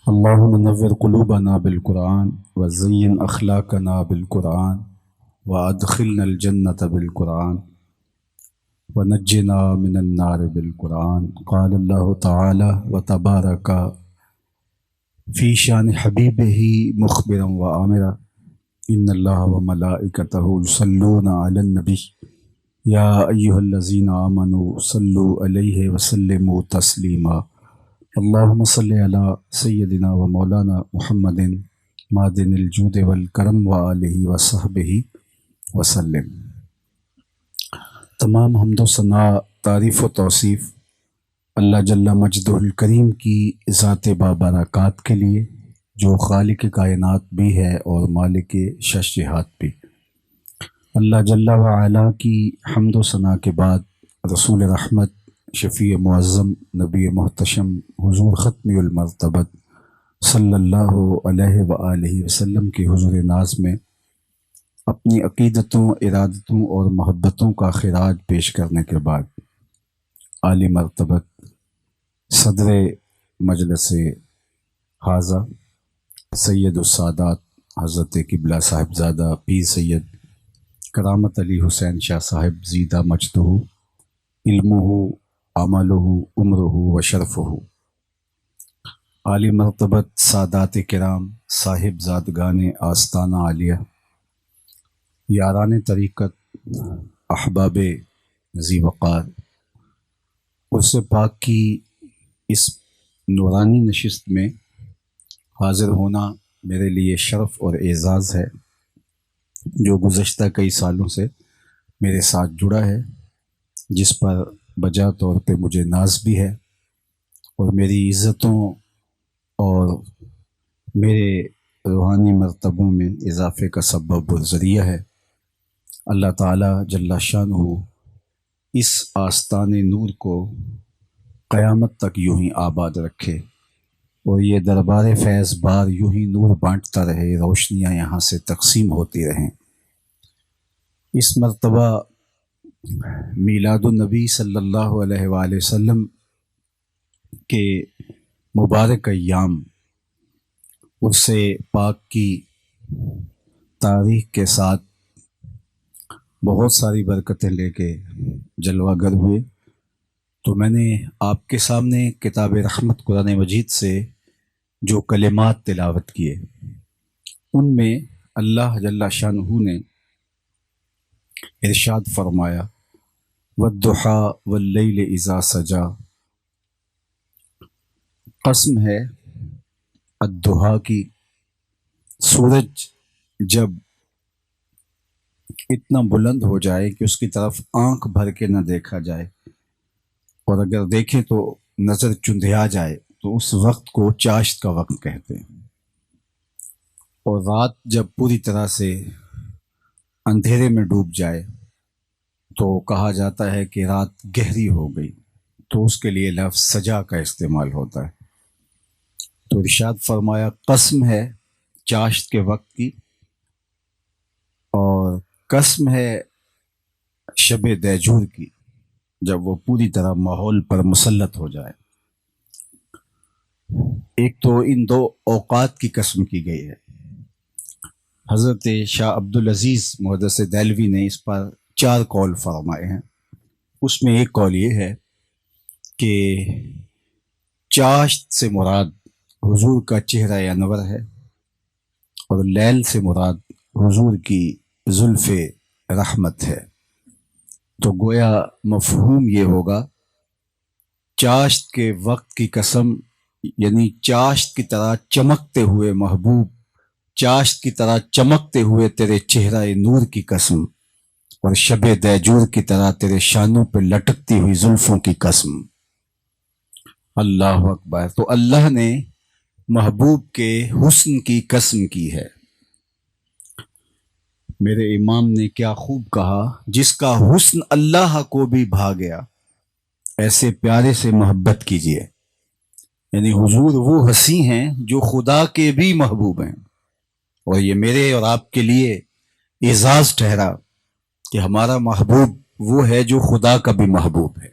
اللهم نور قلوبنا بالقرآن وزين أخلاقنا بالقرآن وأدخلنا الجنة بالقرآن ونجنا من النار بالقرآن. قال الله تعالى وتبارك في شان حبيبه مخبرا وآمرا إن الله وملائكته يصلون على النبي يا أيها الذين آمنوا صلوا عليه وسلموا تسليما. اللهم صل على سيدنا ومولانا محمد معدن الجود والکرم وآلہ وصحبہ وسلم. تمام حمد و ثناء، تعریف و توصیف اللہ جل مجدہ الکریم کی ذات بابرکات کے لیے، جو خالق کائنات بھی ہے اور مالک شش جہات بھی. اللہ جل وعلا کی حمد و ثناء کے بعد رسول رحمت، شفیع معظم، نبی محتشم، حضور ختم المرتبت صلی اللہ علیہ وآلہ وسلم کے حضور ناز میں اپنی عقیدتوں، ارادتوں اور محبتوں کا خراج پیش کرنے کے بعد عالی مرتبت صدر مجلس حاضہ سید السادات حضرت قبلہ صاحبزادہ پیر سید کرامت علی حسین شاہ صاحب زیدہ مجدہ علمہ عملہ عمرہ و شرفہ، عالی مرتبت سادات کرام، صاحب زادگان آستانہ عالیہ، یاران طریقت، احباب ذی وقار، عرس پاک کی اس نورانی نشست میں حاضر ہونا میرے لیے شرف اور اعزاز ہے، جو گزشتہ کئی سالوں سے میرے ساتھ جڑا ہے، جس پر بجا طور پہ مجھے ناز بھی ہے اور میری عزتوں اور میرے روحانی مرتبوں میں اضافے کا سبب و ذریعہ ہے. اللہ تعالیٰ جل شانہ اس آستان نور کو قیامت تک یوں ہی آباد رکھے اور یہ دربار فیض بار یوں ہی نور بانٹتا رہے، روشنیاں یہاں سے تقسیم ہوتی رہیں. اس مرتبہ میلاد النبی صلی اللہ علیہ وآلہ وسلم کے مبارک ایام عرس پاک کی تاریخ کے ساتھ بہت ساری برکتیں لے کے جلوہ گر ہوئے، تو میں نے آپ کے سامنے کتاب رحمت قرآن مجید سے جو کلمات تلاوت کیے، ان میں اللہ جل شانہ نے ارشاد فرمایا والضحیٰ واللیل اذا سجا. قسم ہے الضحیٰ کی، سورج جب اتنا بلند ہو جائے کہ اس کی طرف آنکھ بھر کے نہ دیکھا جائے، اور اگر دیکھیں تو نظر چندھیا جائے، تو اس وقت کو چاشت کا وقت کہتے ہیں. اور رات جب پوری طرح سے اندھیرے میں ڈوب جائے تو کہا جاتا ہے کہ رات گہری ہو گئی، تو اس کے لیے لفظ سجا کا استعمال ہوتا ہے. تو ارشاد فرمایا قسم ہے چاشت کے وقت کی، اور قسم ہے شب دیجور کی، جب وہ پوری طرح ماحول پر مسلط ہو جائے. ایک تو ان دو اوقات کی قسم کی گئی ہے. حضرت شاہ عبدالعزیز محدث دہلوی نے اس پر 4 قول فرمائے ہیں. اس میں ایک قول یہ ہے کہ چاشت سے مراد حضور کا چہرہ انور ہے، اور لیل سے مراد حضور کی زلف رحمت ہے. تو گویا مفہوم یہ ہوگا چاشت کے وقت کی قسم، یعنی چاشت کی طرح چمکتے ہوئے محبوب، چاشت کی طرح چمکتے ہوئے تیرے چہرہ نور کی قسم، اور شب دیجور کی طرح تیرے شانوں پہ لٹکتی ہوئی زلفوں کی قسم. اللہ اکبر. تو اللہ نے محبوب کے حسن کی قسم کی ہے. میرے امام نے کیا خوب کہا، جس کا حسن اللہ کو بھی بھا گیا، ایسے پیارے سے محبت کیجیے. یعنی حضور وہ ہنسی ہیں جو خدا کے بھی محبوب ہیں، اور یہ میرے اور آپ کے لیے اعزاز ٹھہرا کہ ہمارا محبوب وہ ہے جو خدا کا بھی محبوب ہے.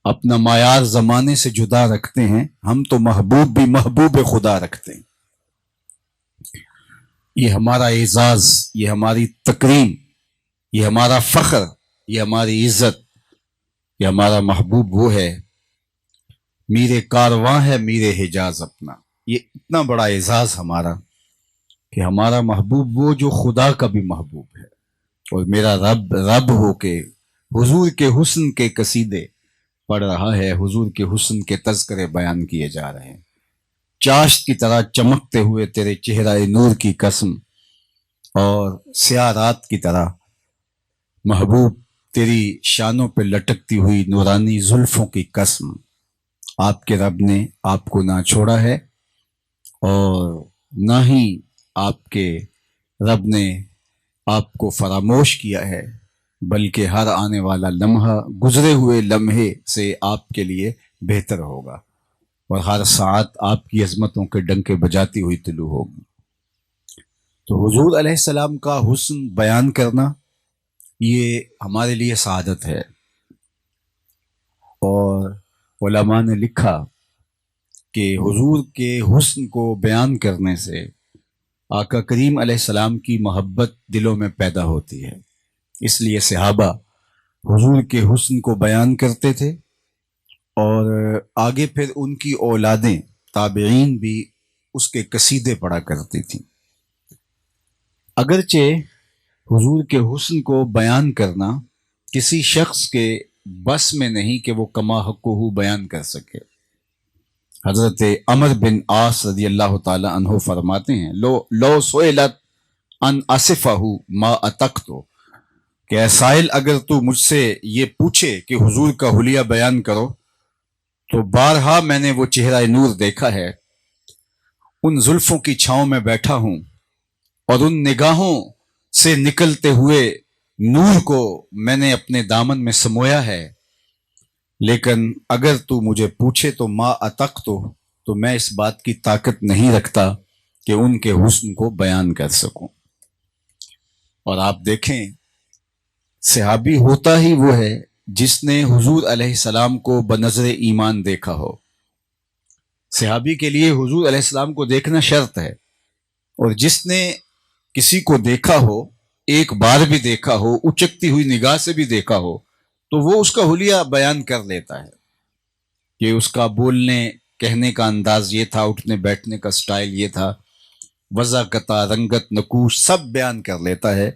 اپنا معیار زمانے سے جدا رکھتے ہیں، ہم تو محبوب بھی محبوب خدا رکھتے ہیں۔ یہ ہمارا اعزاز، یہ ہماری تکریم، یہ ہمارا فخر، یہ ہماری عزت، یہ ہمارا محبوب وہ ہے، میرے کارواں ہے میرے حجاز اپنا۔ یہ اتنا بڑا اعزاز ہمارا کہ ہمارا محبوب وہ جو خدا کا بھی محبوب ہے، اور میرا رب ہو کے حضور کے حسن کے قصیدے پڑھ رہا ہے، حضور کے حسن کے تذکرے بیان کیے جا رہے ہیں۔ چاشت کی طرح چمکتے ہوئے تیرے چہرہ نور کی قسم، اور سیاہ رات کی طرح محبوب تیری شانوں پہ لٹکتی ہوئی نورانی زلفوں کی قسم۔ آپ کے رب نے آپ کو نہ چھوڑا ہے، اور نہ ہی آپ کے رب نے آپ کو فراموش کیا ہے، بلکہ ہر آنے والا لمحہ گزرے ہوئے لمحے سے آپ کے لیے بہتر ہوگا، اور ہر ساعت آپ کی عظمتوں کے ڈنکے بجاتی ہوئی طلوع ہوگی۔ تو حضور علیہ السلام کا حسن بیان کرنا یہ ہمارے لیے سعادت ہے، اور علماء نے لکھا کہ حضور کے حسن کو بیان کرنے سے آقا کریم علیہ السلام کی محبت دلوں میں پیدا ہوتی ہے، اس لیے صحابہ حضور کے حسن کو بیان کرتے تھے، اور آگے پھر ان کی اولادیں تابعین بھی اس کے قصیدے پڑھا کرتی تھیں۔ اگرچہ حضور کے حسن کو بیان کرنا کسی شخص کے بس میں نہیں کہ وہ کما حقہ بیان کر سکے۔ حضرت عمر بن عاص رضی اللہ تعالی عنہ فرماتے ہیں، لو سئلت ان اصفہ ما اتقت، کہ اے سائل اگر تو مجھ سے یہ پوچھے کہ حضور کا حلیہ بیان کرو تو بارہا میں نے وہ چہرہ نور دیکھا ہے، ان زلفوں کی چھاؤں میں بیٹھا ہوں، اور ان نگاہوں سے نکلتے ہوئے نور کو میں نے اپنے دامن میں سمویا ہے، لیکن اگر تو مجھے پوچھے تو ما اتقت، تو میں اس بات کی طاقت نہیں رکھتا کہ ان کے حسن کو بیان کر سکوں۔ اور آپ دیکھیں، صحابی ہوتا ہی وہ ہے جس نے حضور علیہ السلام کو بنظر ایمان دیکھا ہو۔ صحابی کے لیے حضور علیہ السلام کو دیکھنا شرط ہے، اور جس نے کسی کو دیکھا ہو، ایک بار بھی دیکھا ہو، اچکتی ہوئی نگاہ سے بھی دیکھا ہو، تو وہ اس کا حلیہ بیان کر لیتا ہے کہ اس کا بولنے کہنے کا انداز یہ تھا، اٹھنے بیٹھنے کا سٹائل یہ تھا، وضاحت، رنگت، نقوش سب بیان کر لیتا ہے۔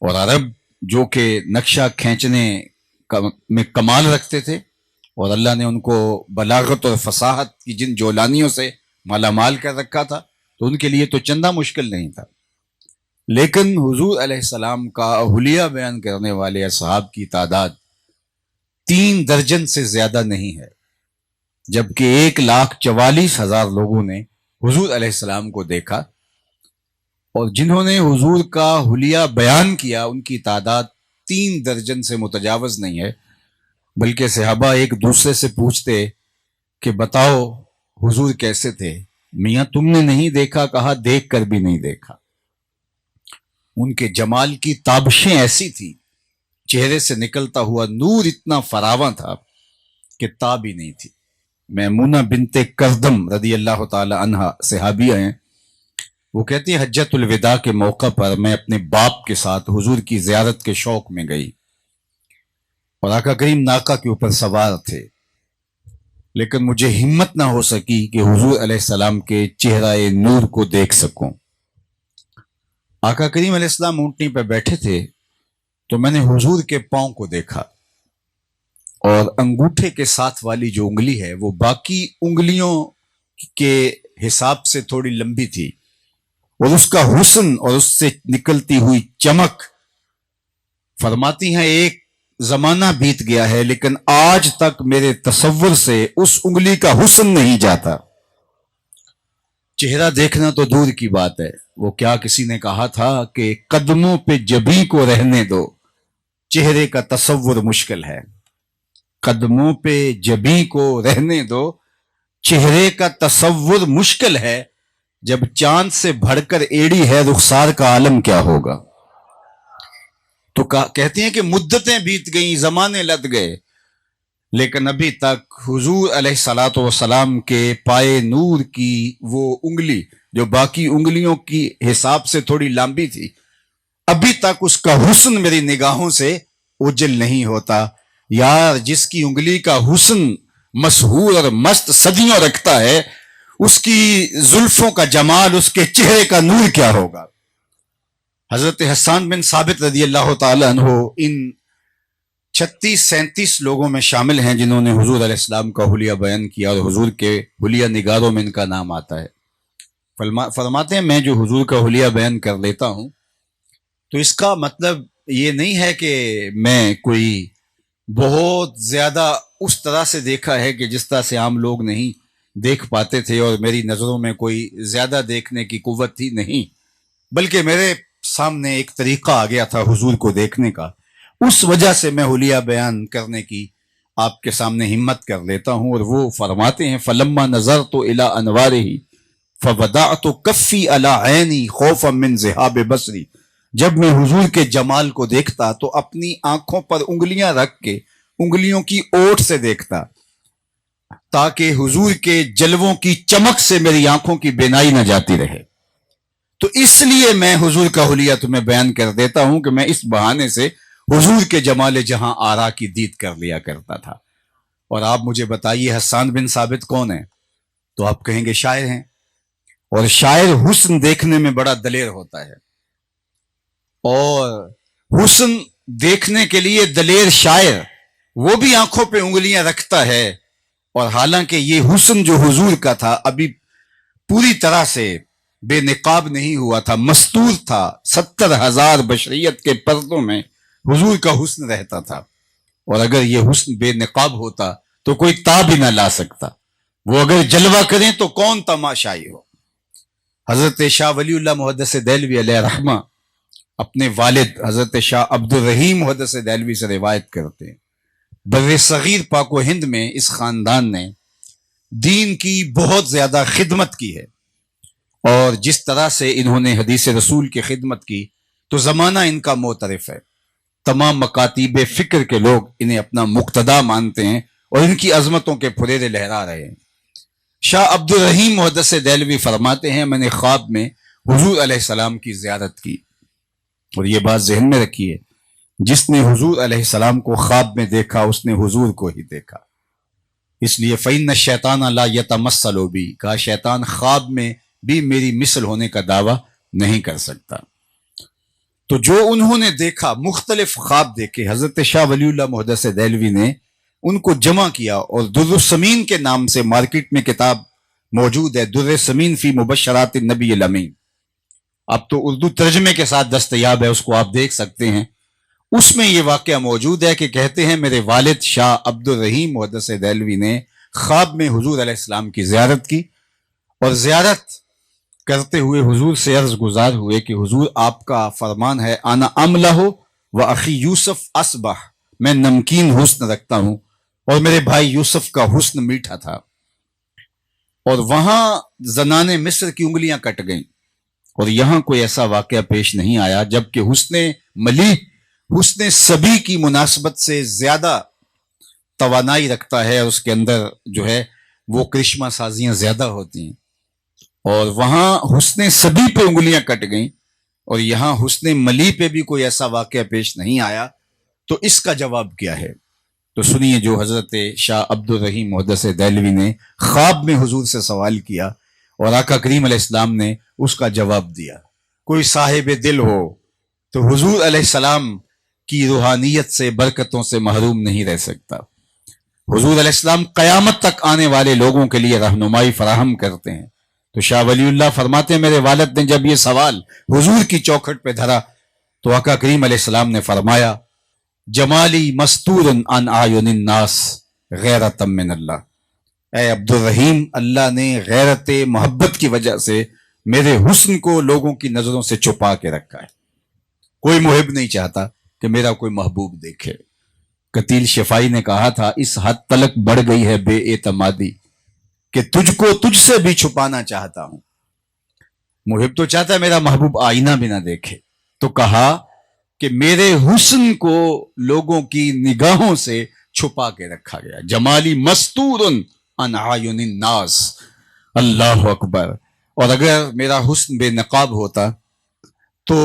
اور عرب جو کہ نقشہ کھینچنے میں کمال رکھتے تھے، اور اللہ نے ان کو بلاغت اور فصاحت کی جن جولانیوں سے مالا مال کر رکھا تھا، تو ان کے لیے تو چندہ مشکل نہیں تھا، لیکن حضور علیہ السلام کا حلیہ بیان کرنے والے اصحاب کی تعداد 3 درجن سے زیادہ نہیں ہے، جبکہ 1,44,000 لوگوں نے حضور علیہ السلام کو دیکھا، اور جنہوں نے حضور کا حلیہ بیان کیا ان کی تعداد 3 درجن سے متجاوز نہیں ہے۔ بلکہ صحابہ ایک دوسرے سے پوچھتے کہ بتاؤ حضور کیسے تھے؟ میاں تم نے نہیں دیکھا، کہا دیکھ کر بھی نہیں دیکھا۔ ان کے جمال کی تابشیں ایسی تھی، چہرے سے نکلتا ہوا نور اتنا فراواں تھا کہ تاب ہی نہیں تھی۔ میمونہ بنت کردم رضی اللہ تعالی عنہا صحابیہ ہیں، وہ کہتی ہیں حجۃ الوداع کے موقع پر میں اپنے باپ کے ساتھ حضور کی زیارت کے شوق میں گئی، اور آقا کریم ناقہ کے اوپر سوار تھے، لیکن مجھے ہمت نہ ہو سکی کہ حضور علیہ السلام کے چہرہ نور کو دیکھ سکوں۔ آقا کریم علیہ السلام اونٹنی پہ بیٹھے تھے، تو میں نے حضور کے پاؤں کو دیکھا، اور انگوٹھے کے ساتھ والی جو انگلی ہے وہ باقی انگلیوں کے حساب سے تھوڑی لمبی تھی، اور اس کا حسن اور اس سے نکلتی ہوئی چمک، فرماتی ہیں ایک زمانہ بیت گیا ہے لیکن آج تک میرے تصور سے اس انگلی کا حسن نہیں جاتا۔ چہرہ دیکھنا تو دور کی بات ہے، وہ کیا کسی نے کہا تھا کہ قدموں پہ جبیں کو رہنے دو، چہرے کا تصور مشکل ہے۔ قدموں پہ جبیں کو رہنے دو، چہرے کا تصور مشکل ہے، جب چاند سے بڑھ کر ایڑی ہے رخسار کا عالم کیا ہوگا۔ تو کہتے ہیں کہ مدتیں بیت گئیں، زمانے لد گئے، لیکن ابھی تک حضور علیہ الصلوۃ والسلام کے پائے نور کی وہ انگلی جو باقی انگلیوں کی حساب سے تھوڑی لمبی تھی، ابھی تک اس کا حسن میری نگاہوں سے اوجل نہیں ہوتا۔ یار جس کی انگلی کا حسن مسحور اور مست صدیوں رکھتا ہے، اس کی زلفوں کا جمال، اس کے چہرے کا نور کیا ہوگا۔ حضرت حسان بن ثابت رضی اللہ تعالی عنہ ان 36-37 لوگوں میں شامل ہیں جنہوں نے حضور علیہ السلام کا حلیہ بیان کیا، اور حضور کے حلیہ نگاروں میں ان کا نام آتا ہے۔ فرماتے ہیں میں جو حضور کا حلیہ بیان کر لیتا ہوں تو اس کا مطلب یہ نہیں ہے کہ میں کوئی بہت زیادہ اس طرح سے دیکھا ہے کہ جس طرح سے عام لوگ نہیں دیکھ پاتے تھے، اور میری نظروں میں کوئی زیادہ دیکھنے کی قوت تھی، نہیں، بلکہ میرے سامنے ایک طریقہ آ گیا تھا حضور کو دیکھنے کا، اس وجہ سے میں حلیہ بیان کرنے کی آپ کے سامنے ہمت کر لیتا ہوں۔ اور وہ فرماتے ہیں فلما نظرت الی انوارہ فوضعت کفی علی عینی خوفا من ذہاب بصری، جب میں حضور کے جمال کو دیکھتا تو اپنی آنکھوں پر انگلیاں رکھ کے انگلیوں کی اوٹ سے دیکھتا، تاکہ حضور کے جلووں کی چمک سے میری آنکھوں کی بینائی نہ جاتی رہے۔ تو اس لیے میں حضور کا حلیہ تمہیں بیان کر دیتا ہوں کہ میں اس بہانے سے حضور کے جمال جہاں آرا کی دید کر لیا کرتا تھا۔ اور آپ مجھے بتائیے حسان بن ثابت کون ہے؟ تو آپ کہیں گے شاعر ہیں، اور شاعر حسن دیکھنے میں بڑا دلیر ہوتا ہے، اور حسن دیکھنے کے لیے دلیر شاعر وہ بھی آنکھوں پہ انگلیاں رکھتا ہے، اور حالانکہ یہ حسن جو حضور کا تھا ابھی پوری طرح سے بے نقاب نہیں ہوا تھا، مستور تھا، 70,000 بشریت کے پردوں میں حضور کا حسن رہتا تھا، اور اگر یہ حسن بے نقاب ہوتا تو کوئی تاب ہی نہ لا سکتا، وہ اگر جلوہ کریں تو کون تماشائی ہو۔ حضرت شاہ ولی اللہ محدث دہلوی علیہ رحمہ اپنے والد حضرت شاہ عبد الرحیم محدث دہلوی سے روایت کرتے ہیں، بر صغیر پاک و ہند میں اس خاندان نے دین کی بہت زیادہ خدمت کی ہے، اور جس طرح سے انہوں نے حدیث رسول کی خدمت کی تو زمانہ ان کا معترف ہے، تمام مکاتیب فکر کے لوگ انہیں اپنا مقتدا مانتے ہیں اور ان کی عظمتوں کے پھریرے لہرا رہے ہیں۔ شاہ عبد الرحیم محدث دہلوی فرماتے ہیں میں نے خواب میں حضور علیہ السلام کی زیارت کی، اور یہ بات ذہن میں رکھیے، جس نے حضور علیہ السلام کو خواب میں دیکھا اس نے حضور کو ہی دیکھا، اس لیے فَإِنَّ الشَّيْطَانَ لَا يَتَمَثَّلُ بِي، کہا شیطان خواب میں بھی میری مثل ہونے کا دعویٰ نہیں کر سکتا۔ تو جو انہوں نے دیکھا، مختلف خواب دیکھے، حضرت شاہ ولی اللہ محدث دہلوی نے ان کو جمع کیا، اور در السمین کے نام سے مارکیٹ میں کتاب موجود ہے، در السمین فی مبشرات النبی الامین، اب تو اردو ترجمے کے ساتھ دستیاب ہے، اس کو آپ دیکھ سکتے ہیں۔ اس میں یہ واقعہ موجود ہے کہ کہتے ہیں میرے والد شاہ عبد الرحیم محدث دہلوی نے خواب میں حضور علیہ السلام کی زیارت کی، اور زیارت کرتے ہوئے حضور سے عرض گزار ہوئے کہ حضور آپ کا فرمان ہے انا املہ و اخی یوسف اصبح، میں نمکین حسن رکھتا ہوں اور میرے بھائی یوسف کا حسن میٹھا تھا، اور وہاں زنان مصر کی انگلیاں کٹ گئیں، اور یہاں کوئی ایسا واقعہ پیش نہیں آیا، جبکہ حسن ملی حسن سبھی کی مناسبت سے زیادہ توانائی رکھتا ہے، اس کے اندر جو ہے وہ کرشمہ سازیاں زیادہ ہوتی ہیں، اور وہاں حسن سبھی پہ انگلیاں کٹ گئیں، اور یہاں حسن ملی پہ بھی کوئی ایسا واقعہ پیش نہیں آیا، تو اس کا جواب کیا ہے؟ تو سنیے جو حضرت شاہ عبد الرحیم محدث دہلوی نے خواب میں حضور سے سوال کیا اور آقا کریم علیہ السلام نے اس کا جواب دیا۔ کوئی صاحب دل ہو تو حضور علیہ السلام کی روحانیت سے، برکتوں سے محروم نہیں رہ سکتا۔ حضور علیہ السلام قیامت تک آنے والے لوگوں کے لیے رہنمائی فراہم کرتے ہیں۔ تو شاہ ولی اللہ فرماتے ہیں میرے والد نے جب یہ سوال حضور کی چوکھٹ پہ دھرا تو آقا کریم علیہ السلام نے فرمایا جمالی مستور عن اعین الناس غیرۃ من اللہ، اے عبد الرحیم، اللہ نے غیرت محبت کی وجہ سے میرے حسن کو لوگوں کی نظروں سے چھپا کے رکھا ہے۔ کوئی محب نہیں چاہتا کہ میرا کوئی محبوب دیکھے۔ قتیل شفائی نے کہا تھا اس حد تلک بڑھ گئی ہے بے اعتمادی کہ تجھ کو تجھ سے بھی چھپانا چاہتا ہوں۔ محب تو چاہتا ہے میرا محبوب آئینہ بھی نہ دیکھے، تو کہا کہ میرے حسن کو لوگوں کی نگاہوں سے چھپا کے رکھا گیا. جمالی مستور عن اعین الناس. اللہ اکبر. اور اگر میرا حسن بے نقاب ہوتا تو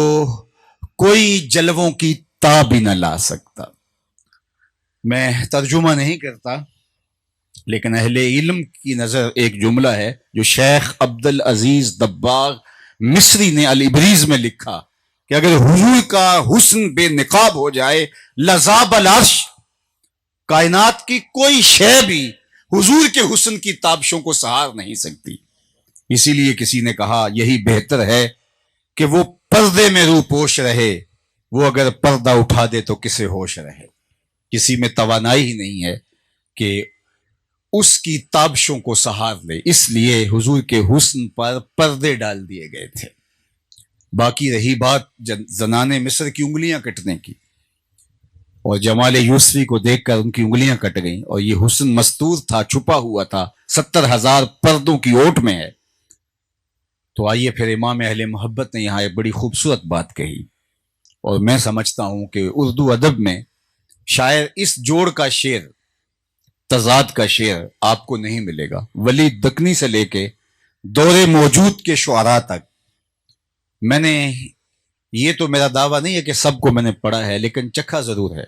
کوئی جلووں کی تاب ہی نہ لا سکتا. میں ترجمہ نہیں کرتا، لیکن اہل علم کی نظر ایک جملہ ہے جو شیخ عبد العزیز دباغ مصری نے الابریز میں لکھا کہ اگر حضور کا حسن بے نقاب ہو جائے لذاب العرش، کائنات کی کوئی شے بھی حضور کے حسن کی تابشوں کو سہار نہیں سکتی. اسی لیے کسی نے کہا یہی بہتر ہے کہ وہ پردے میں رو پوش رہے، وہ اگر پردہ اٹھا دے تو کسے ہوش رہے. کسی میں توانائی ہی نہیں ہے کہ اس کی تابشوں کو سہار لے، اس لیے حضور کے حسن پر پردے ڈال دیے گئے تھے. باقی رہی بات زنان مصر کی انگلیاں کٹنے کی، اور جمال یوسفی کو دیکھ کر ان کی انگلیاں کٹ گئیں، اور یہ حسن مستور تھا، چھپا ہوا تھا، 70,000 پردوں کی اوٹ میں ہے. تو آئیے پھر امام اہل محبت نے یہاں ایک بڑی خوبصورت بات کہی، اور میں سمجھتا ہوں کہ اردو ادب میں شاید اس جوڑ کا شعر، تضاد کا شعر آپ کو نہیں ملے گا. ولی دکنی سے لے کے دور موجود کے شعراء تک، میں نے، یہ تو میرا دعویٰ نہیں ہے کہ سب کو میں نے پڑھا ہے، لیکن چکھا ضرور ہے.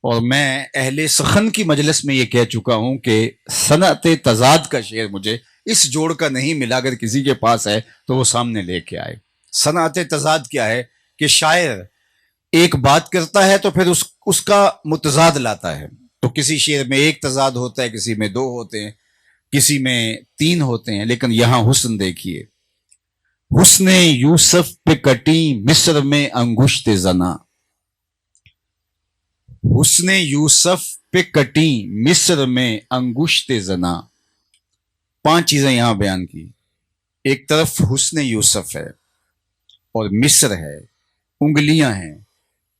اور میں اہل سخن کی مجلس میں یہ کہہ چکا ہوں کہ صنعت تضاد کا شعر مجھے اس جوڑ کا نہیں ملا. اگر کسی کے پاس ہے تو وہ سامنے لے کے آئے. صنعت تضاد کیا ہے کہ شاعر ایک بات کرتا ہے تو پھر اس کا متضاد لاتا ہے. تو کسی شعر میں ایک تضاد ہوتا ہے، کسی میں 2 ہوتے ہیں، کسی میں 3 ہوتے ہیں. لیکن یہاں حسن دیکھیے، حسن یوسف پہ کٹی مصر میں انگشت زنا. حسن یوسف پہ کٹی مصر میں انگشت زنا. 5 چیزیں یہاں بیان کی. ایک طرف حسن یوسف ہے اور مصر ہے، انگلیاں ہیں،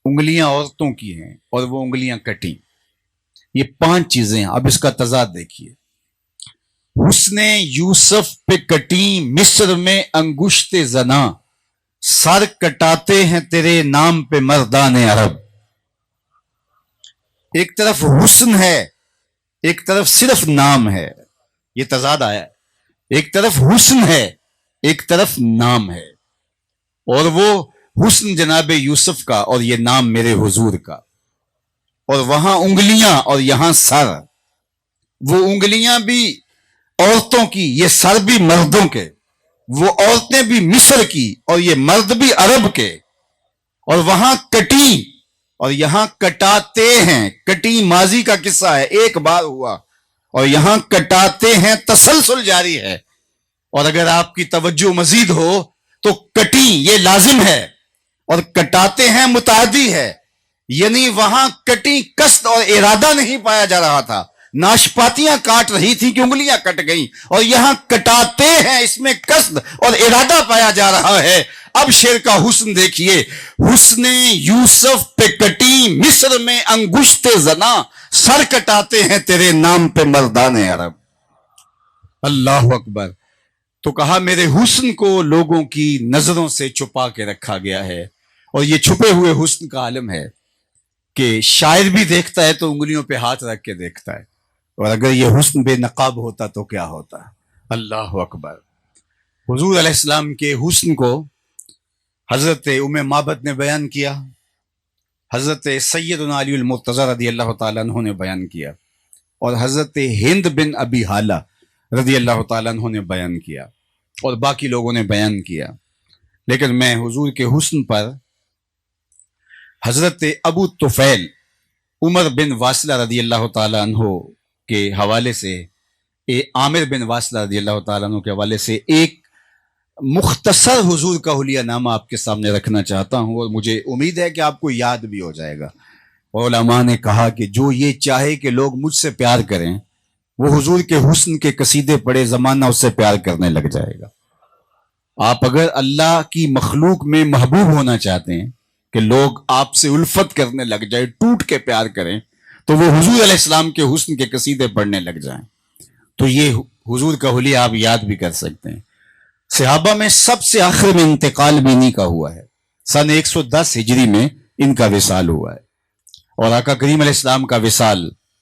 انگلیاں عورتوں کی ہیں اور وہ انگلیاں کٹی. یہ 5 چیزیں. اب اس کا تضاد دیکھیے. حسن یوسف پہ کٹی مصر میں انگشت زنا، سر کٹاتے ہیں تیرے نام پہ مردان عرب. ایک طرف حسن ہے، ایک طرف صرف نام ہے. یہ تضاد آیا. ایک طرف حسن ہے، ایک طرف نام ہے، اور وہ حسن جناب یوسف کا اور یہ نام میرے حضور کا. اور وہاں انگلیاں اور یہاں سر. وہ انگلیاں بھی عورتوں کی، یہ سر بھی مردوں کے. وہ عورتیں بھی مصر کی اور یہ مرد بھی عرب کے. اور وہاں کٹی اور یہاں کٹاتے ہیں. کٹی ماضی کا قصہ ہے، ایک بار ہوا، اور یہاں کٹاتے ہیں تسلسل جاری ہے. اور اگر آپ کی توجہ مزید ہو تو کٹی یہ لازم ہے اور کٹاتے ہیں متعدی ہے. یعنی وہاں کٹی قصد اور ارادہ نہیں پایا جا رہا تھا، ناشپاتیاں کاٹ رہی تھی کہ انگلیاں کٹ گئیں، اور یہاں کٹاتے ہیں، اس میں قصد اور ارادہ پایا جا رہا ہے. اب شعر کا حسن دیکھیے. حسن یوسف پہ کٹی مصر میں انگشت زنا، سر کٹاتے ہیں تیرے نام پہ مردان عرب. اللہ اکبر. تو کہا میرے حسن کو لوگوں کی نظروں سے چھپا کے رکھا گیا ہے، اور یہ چھپے ہوئے حسن کا عالم ہے کہ شاعر بھی دیکھتا ہے تو انگلیوں پہ ہاتھ رکھ کے دیکھتا ہے. اور اگر یہ حسن بے نقاب ہوتا تو کیا ہوتا. اللہ اکبر. حضور علیہ السلام کے حسن کو حضرت ام معبد نے بیان کیا، حضرت سیدنا علی المرتضی رضی اللہ تعالیٰ عنہ نے بیان کیا، اور حضرت ہند بن ابی حالہ رضی اللہ تعالیٰ عنہ نے بیان کیا، اور باقی لوگوں نے بیان کیا. لیکن میں حضور کے حسن پر حضرت ابو طفیل عمر بن واصلہ رضی اللہ تعالیٰ عنہ کے حوالے سے، عامر بن واصلہ رضی اللہ تعالیٰ عنہ کے حوالے سے ایک مختصر حضور کا حلیہ نامہ آپ کے سامنے رکھنا چاہتا ہوں، اور مجھے امید ہے کہ آپ کو یاد بھی ہو جائے گا. علماء نے کہا کہ جو یہ چاہے کہ لوگ مجھ سے پیار کریں، وہ حضور کے حسن کے قصیدے پڑھے زمانہ اس سے پیار کرنے لگ جائے گا. آپ اگر اللہ کی مخلوق میں محبوب ہونا چاہتے ہیں کہ لوگ آپ سے الفت کرنے لگ جائے، ٹوٹ کے پیار کریں، تو وہ حضور علیہ السلام کے حسن کے قصیدے پڑھنے لگ جائیں. تو یہ حضور کا حلیہ آپ یاد بھی کر سکتے ہیں. صحابہ میں سب سے آخر میں انتقال بھی انہی کا ہوا ہے. سن 110 ہجری میں ان کا وصال ہوا ہے، اور آقا کریم علیہ السلام کا وصال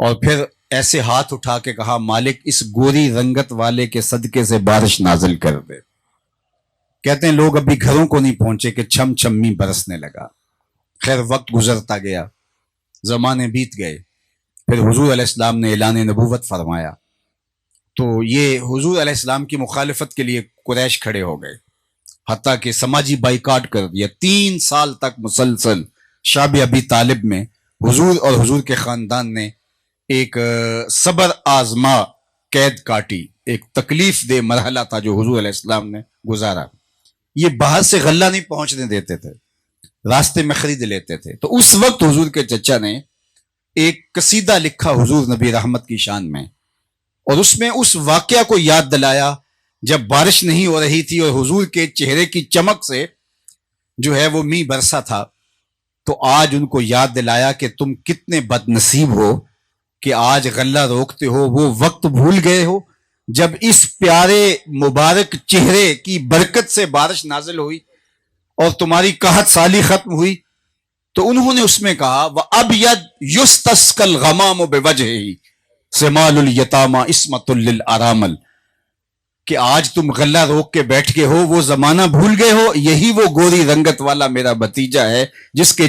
اور پھر ایسے ہاتھ اٹھا کے کہا مالک اس گوری رنگت والے کے صدقے سے بارش نازل کر دے۔ کہتے ہیں لوگ ابھی گھروں کو نہیں پہنچے کہ چھم چھمی برسنے لگا۔ خیر وقت گزرتا گیا، زمانے بیت گئے، پھر حضور علیہ السلام نے اعلان نبوت فرمایا، تو یہ حضور علیہ السلام کی مخالفت کے لیے قریش کھڑے ہو گئے، حتیٰ کہ سماجی بائیکاٹ کر دیا۔ 3 سال تک مسلسل شعب ابی طالب میں حضور اور حضور کے خاندان نے ایک صبر آزما قید کاٹی، ایک تکلیف دہ مرحلہ تھا جو حضور علیہ السلام نے گزارا۔ یہ باہر سے غلہ نہیں پہنچنے دیتے تھے، راستے میں خرید لیتے تھے۔ تو اس وقت حضور کے چچا نے ایک قصیدہ لکھا حضور نبی رحمت کی شان میں، اور اس میں اس واقعہ کو یاد دلایا جب بارش نہیں ہو رہی تھی اور حضور کے چہرے کی چمک سے جو ہے وہ میਂہ برسا تھا۔ تو آج ان کو یاد دلایا کہ تم کتنے بد نصیب ہو کہ آج غلہ روکتے ہو، وہ وقت بھول گئے ہو جب اس پیارے مبارک چہرے کی برکت سے بارش نازل ہوئی اور تمہاری قحط سالی ختم ہوئی۔ تو انہوں نے اس میں کہا وَأَبْيَدْ يُسْتَسْقَى الْغَمَامُ بِوَجْهِهِ سِمَالُ الْيَتَامَى عِصْمَةٌ لِلْأَرَامِلِ، کہ آج تم غلہ روک کے بیٹھ کے ہو، وہ زمانہ بھول گئے ہو، یہی وہ گوری رنگت والا میرا بھتیجا ہے جس کے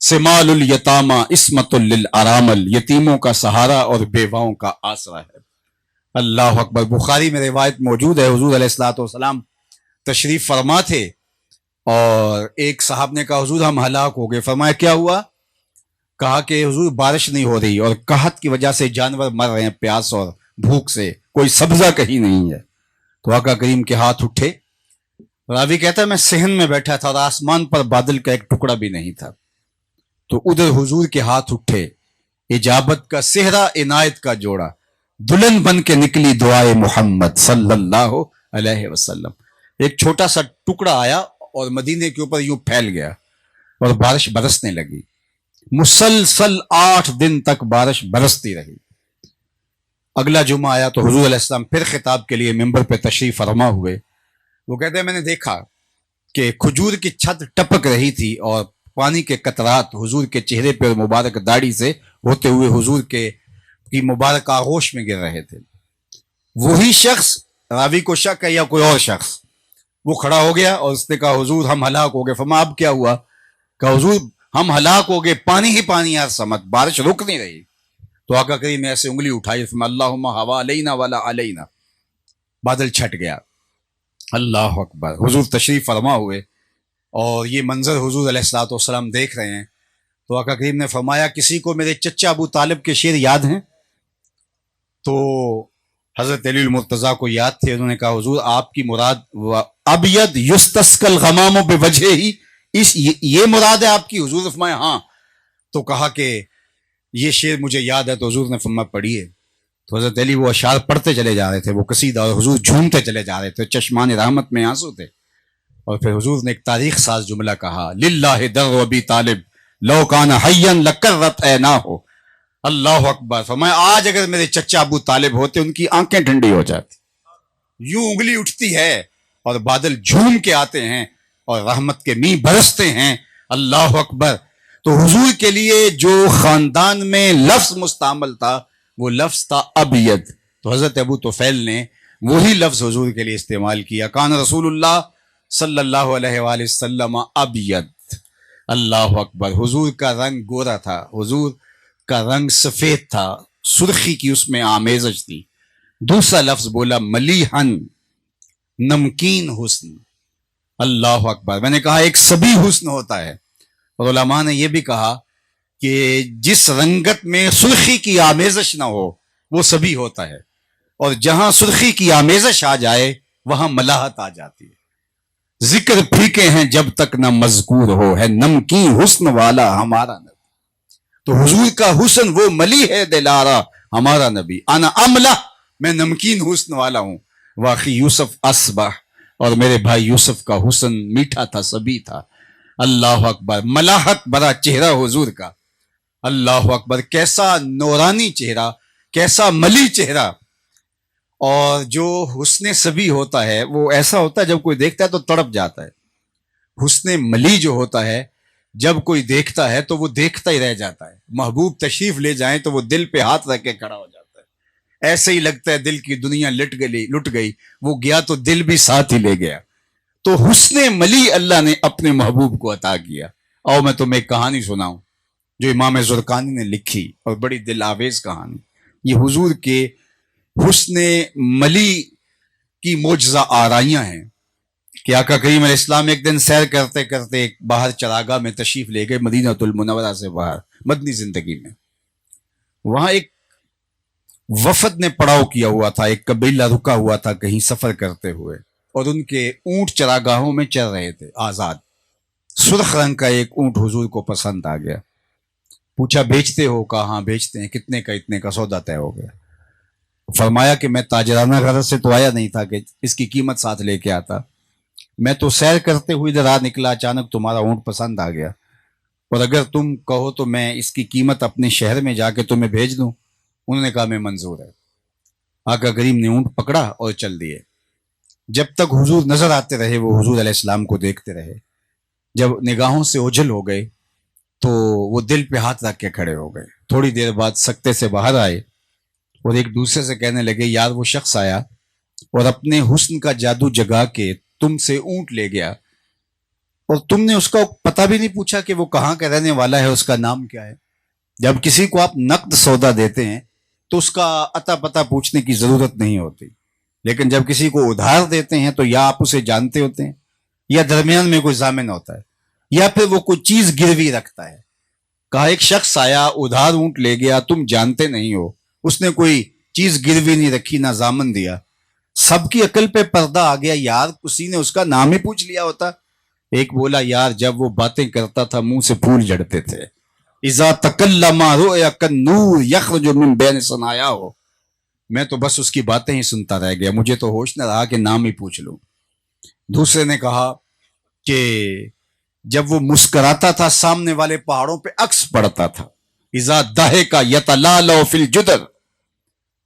سمال الیتامى عصمۃ للارامل، یتیموں کا سہارا اور بیواؤں کا آسرا ہے۔ اللہ اکبر۔ بخاری میں روایت موجود ہے، حضور علیہ الصلوۃ والسلام تشریف فرما تھے اور ایک صاحب نے کہا حضور ہم ہلاک ہو گئے۔ فرمایا کیا ہوا؟ کہا کہ حضور بارش نہیں ہو رہی اور قحط کی وجہ سے جانور مر رہے ہیں پیاس اور بھوک سے، کوئی سبزہ کہیں نہیں ہے۔ تو آقا کریم کے ہاتھ اٹھے، راوی کہتا ہے میں صحن میں بیٹھا تھا اور آسمان پر بادل کا ایک ٹکڑا بھی نہیں تھا، تو ادھر حضور کے ہاتھ اٹھے، اجابت کا صحرا عنایت کا جوڑا، دلہن بن کے نکلی دعائے محمد صلی اللہ علیہ وسلم۔ ایک چھوٹا سا ٹکڑا آیا اور مدینے کے اوپر یوں پھیل گیا اور بارش برسنے لگی، مسلسل 8 دن تک بارش برستی رہی۔ اگلا جمعہ آیا تو حضور علیہ السلام پھر خطاب کے لیے ممبر پہ تشریف فرما ہوئے۔ وہ کہتے ہیں میں نے دیکھا کہ کھجور کی چھت ٹپک رہی تھی اور پانی کے قطرات حضور کے چہرے پہ اور مبارک داڑھی سے ہوتے ہوئے حضور کی مبارک آغوش میں گر رہے تھے۔ وہی شخص، راوی کو شک ہے یا کوئی اور شخص، وہ کھڑا ہو گیا اور اس نے کہا حضور ہم ہلاک ہو گئے۔ فرمایا اب کیا ہوا؟ کہا حضور ہم ہلاک ہو گئے، پانی ہی پانی ہر سمت، بارش رک نہیں رہی۔ تو آقا کریم نے ایسے انگلی اٹھائی، فرمایا اللہم حوالینا ولا علینا، بادل چھٹ گیا۔ اللہ اکبر۔ حضور تشریف فرما ہوئے اور یہ منظر حضور علیہ الصلوۃ والسلام دیکھ رہے ہیں۔ تو آقا کریم نے فرمایا کسی کو میرے چچا ابو طالب کے شعر یاد ہیں؟ تو حضرت علی المرتضیٰ کو یاد تھے۔ انہوں نے کہا حضور آپ کی مراد ابید یستسقى الغمام بوجهه، یہ مراد ہے آپ کی؟ حضور نے فرمایا ہاں۔ تو کہا کہ یہ شعر مجھے یاد ہے، تو حضور نے فرمایا پڑھیے۔ تو حضرت علی وہ اشعار پڑھتے چلے جا رہے تھے، وہ قصیدہ، اور حضور جھومتے چلے جا رہے تھے، چشمان رحمت میں آنسو تھے۔ اور پھر حضور نے ایک تاریخ ساز جملہ کہا للہ در ابی طالب لو کان حیا لکرت عیناہ، اللہ اکبر۔ فرمایا آج اگر میرے چچا ابو طالب ہوتے ان کی آنکھیں ٹھنڈی ہو جاتی۔ یوں انگلی اٹھتی ہے اور بادل جھوم کے آتے ہیں اور رحمت کے میਂہ برستے ہیں، اللہ اکبر۔ تو حضور کے لیے جو خاندان میں لفظ مستعمل تھا وہ لفظ تھا ابید، تو حضرت ابو طفیل نے وہی لفظ حضور کے لیے استعمال کیا، کان رسول اللہ صلی اللہ علیہ وآلہ وسلم ابید، اللہ اکبر۔ حضور کا رنگ گورا تھا، حضور کا رنگ سفید تھا، سرخی کی اس میں آمیزش تھی۔ دوسرا لفظ بولا ملیحن، نمکین حسن، اللہ اکبر۔ میں نے کہا ایک سبھی حسن ہوتا ہے، اور علماء نے یہ بھی کہا کہ جس رنگت میں سرخی کی آمیزش نہ ہو وہ سبھی ہوتا ہے، اور جہاں سرخی کی آمیزش آ جائے وہاں ملاحت آ جاتی ہے۔ ذکر پھیکے ہیں جب تک نہ مذکور ہو، ہے نمکین حسن والا ہمارا نبی۔ تو حضور کا حسن وہ ملی ہے دلارا ہمارا نبی، انا املہ، میں نمکین حسن والا ہوں، واقعی یوسف اصبح، اور میرے بھائی یوسف کا حسن میٹھا تھا، سبھی تھا، اللہ اکبر۔ ملاحت بڑا چہرہ حضور کا، اللہ اکبر، کیسا نورانی چہرہ، کیسا ملی چہرہ۔ اور جو حسن سبھی ہوتا ہے وہ ایسا ہوتا ہے جب کوئی دیکھتا ہے تو تڑپ جاتا ہے۔ حسن ملی جو ہوتا ہے جب کوئی دیکھتا ہے تو وہ دیکھتا ہی رہ جاتا ہے، محبوب تشریف لے جائیں تو وہ دل پہ ہاتھ رکھ کے کھڑا ہو جاتا ہے، ایسے ہی لگتا ہے دل کی دنیا لٹ گئی، وہ گیا تو دل بھی ساتھ ہی لے گیا۔ تو حسن ملی اللہ نے اپنے محبوب کو عطا کیا۔ اور میں تمہیں ایک کہانی سناؤں جو امام زرقانی نے لکھی، اور بڑی دل آویز کہانی، یہ حضور کے حسن ملی کی معجزہ آرائیاں ہیں کہ آقا کریم علیہ السلام ایک دن سیر کرتے کرتے ایک باہر چراگاہ میں تشریف لے گئے، مدینہ المنورہ سے باہر، مدنی زندگی میں۔ وہاں ایک وفد نے پڑاؤ کیا ہوا تھا، ایک قبیلہ رکا ہوا تھا کہیں سفر کرتے ہوئے، اور ان کے اونٹ چراگاہوں میں چل رہے تھے آزاد۔ سرخ رنگ کا ایک اونٹ حضور کو پسند آ گیا، پوچھا بیچتے ہو؟ کہا ہاں بیچتے ہیں۔ کتنے کا؟ اتنے کا۔ سودا طے ہو گیا۔ فرمایا کہ میں تاجرانہ غرض سے تو آیا نہیں تھا کہ اس کی قیمت ساتھ لے کے آتا، میں تو سیر کرتے ہوئے ادھر آ نکلا، اچانک تمہارا اونٹ پسند آ گیا، اور اگر تم کہو تو میں اس کی قیمت اپنے شہر میں جا کے تمہیں بھیج دوں۔ انہوں نے کہا میں منظور ہے۔ آقا کریم نے اونٹ پکڑا اور چل دیے۔ جب تک حضور نظر آتے رہے وہ حضور علیہ السلام کو دیکھتے رہے، جب نگاہوں سے اوجھل ہو گئے تو وہ دل پہ ہاتھ رکھ کے کھڑے ہو گئے۔ تھوڑی دیر بعد سکتے سے باہر آئے اور ایک دوسرے سے کہنے لگے یار وہ شخص آیا اور اپنے حسن کا جادو جگا کے تم سے اونٹ لے گیا، اور تم نے اس کا پتہ بھی نہیں پوچھا کہ وہ کہاں کا رہنے والا ہے، اس کا نام کیا ہے۔ جب کسی کو آپ نقد سودا دیتے ہیں تو اس کا اتا پتہ پوچھنے کی ضرورت نہیں ہوتی، لیکن جب کسی کو ادھار دیتے ہیں تو یا آپ اسے جانتے ہوتے ہیں، یا درمیان میں کوئی ضامن ہوتا ہے، یا پھر وہ کوئی چیز گروی رکھتا ہے۔ کہا ایک شخص آیا ادھار اونٹ لے گیا، تم جانتے نہیں ہو، اس نے کوئی چیز گروی نہیں رکھی، نہ ضامن دیا۔ سب کی عقل پہ پردہ آ گیا، یار کسی نے اس کا نام ہی پوچھ لیا ہوتا۔ ایک بولا یار جب وہ باتیں کرتا تھا منہ سے پھول جھڑتے تھے، اذا تکلم رؤیا کالنور یخرج من بین ثنایا ہو۔ میں تو بس اس کی باتیں ہی سنتا رہ گیا، مجھے تو ہوش نہ رہا کہ نام ہی پوچھ لوں۔ دوسرے نے کہا کہ جب وہ مسکراتا تھا سامنے والے پہاڑوں پہ عکس پڑتا تھا، اذا ضحک یتلالؤ فی الجدر۔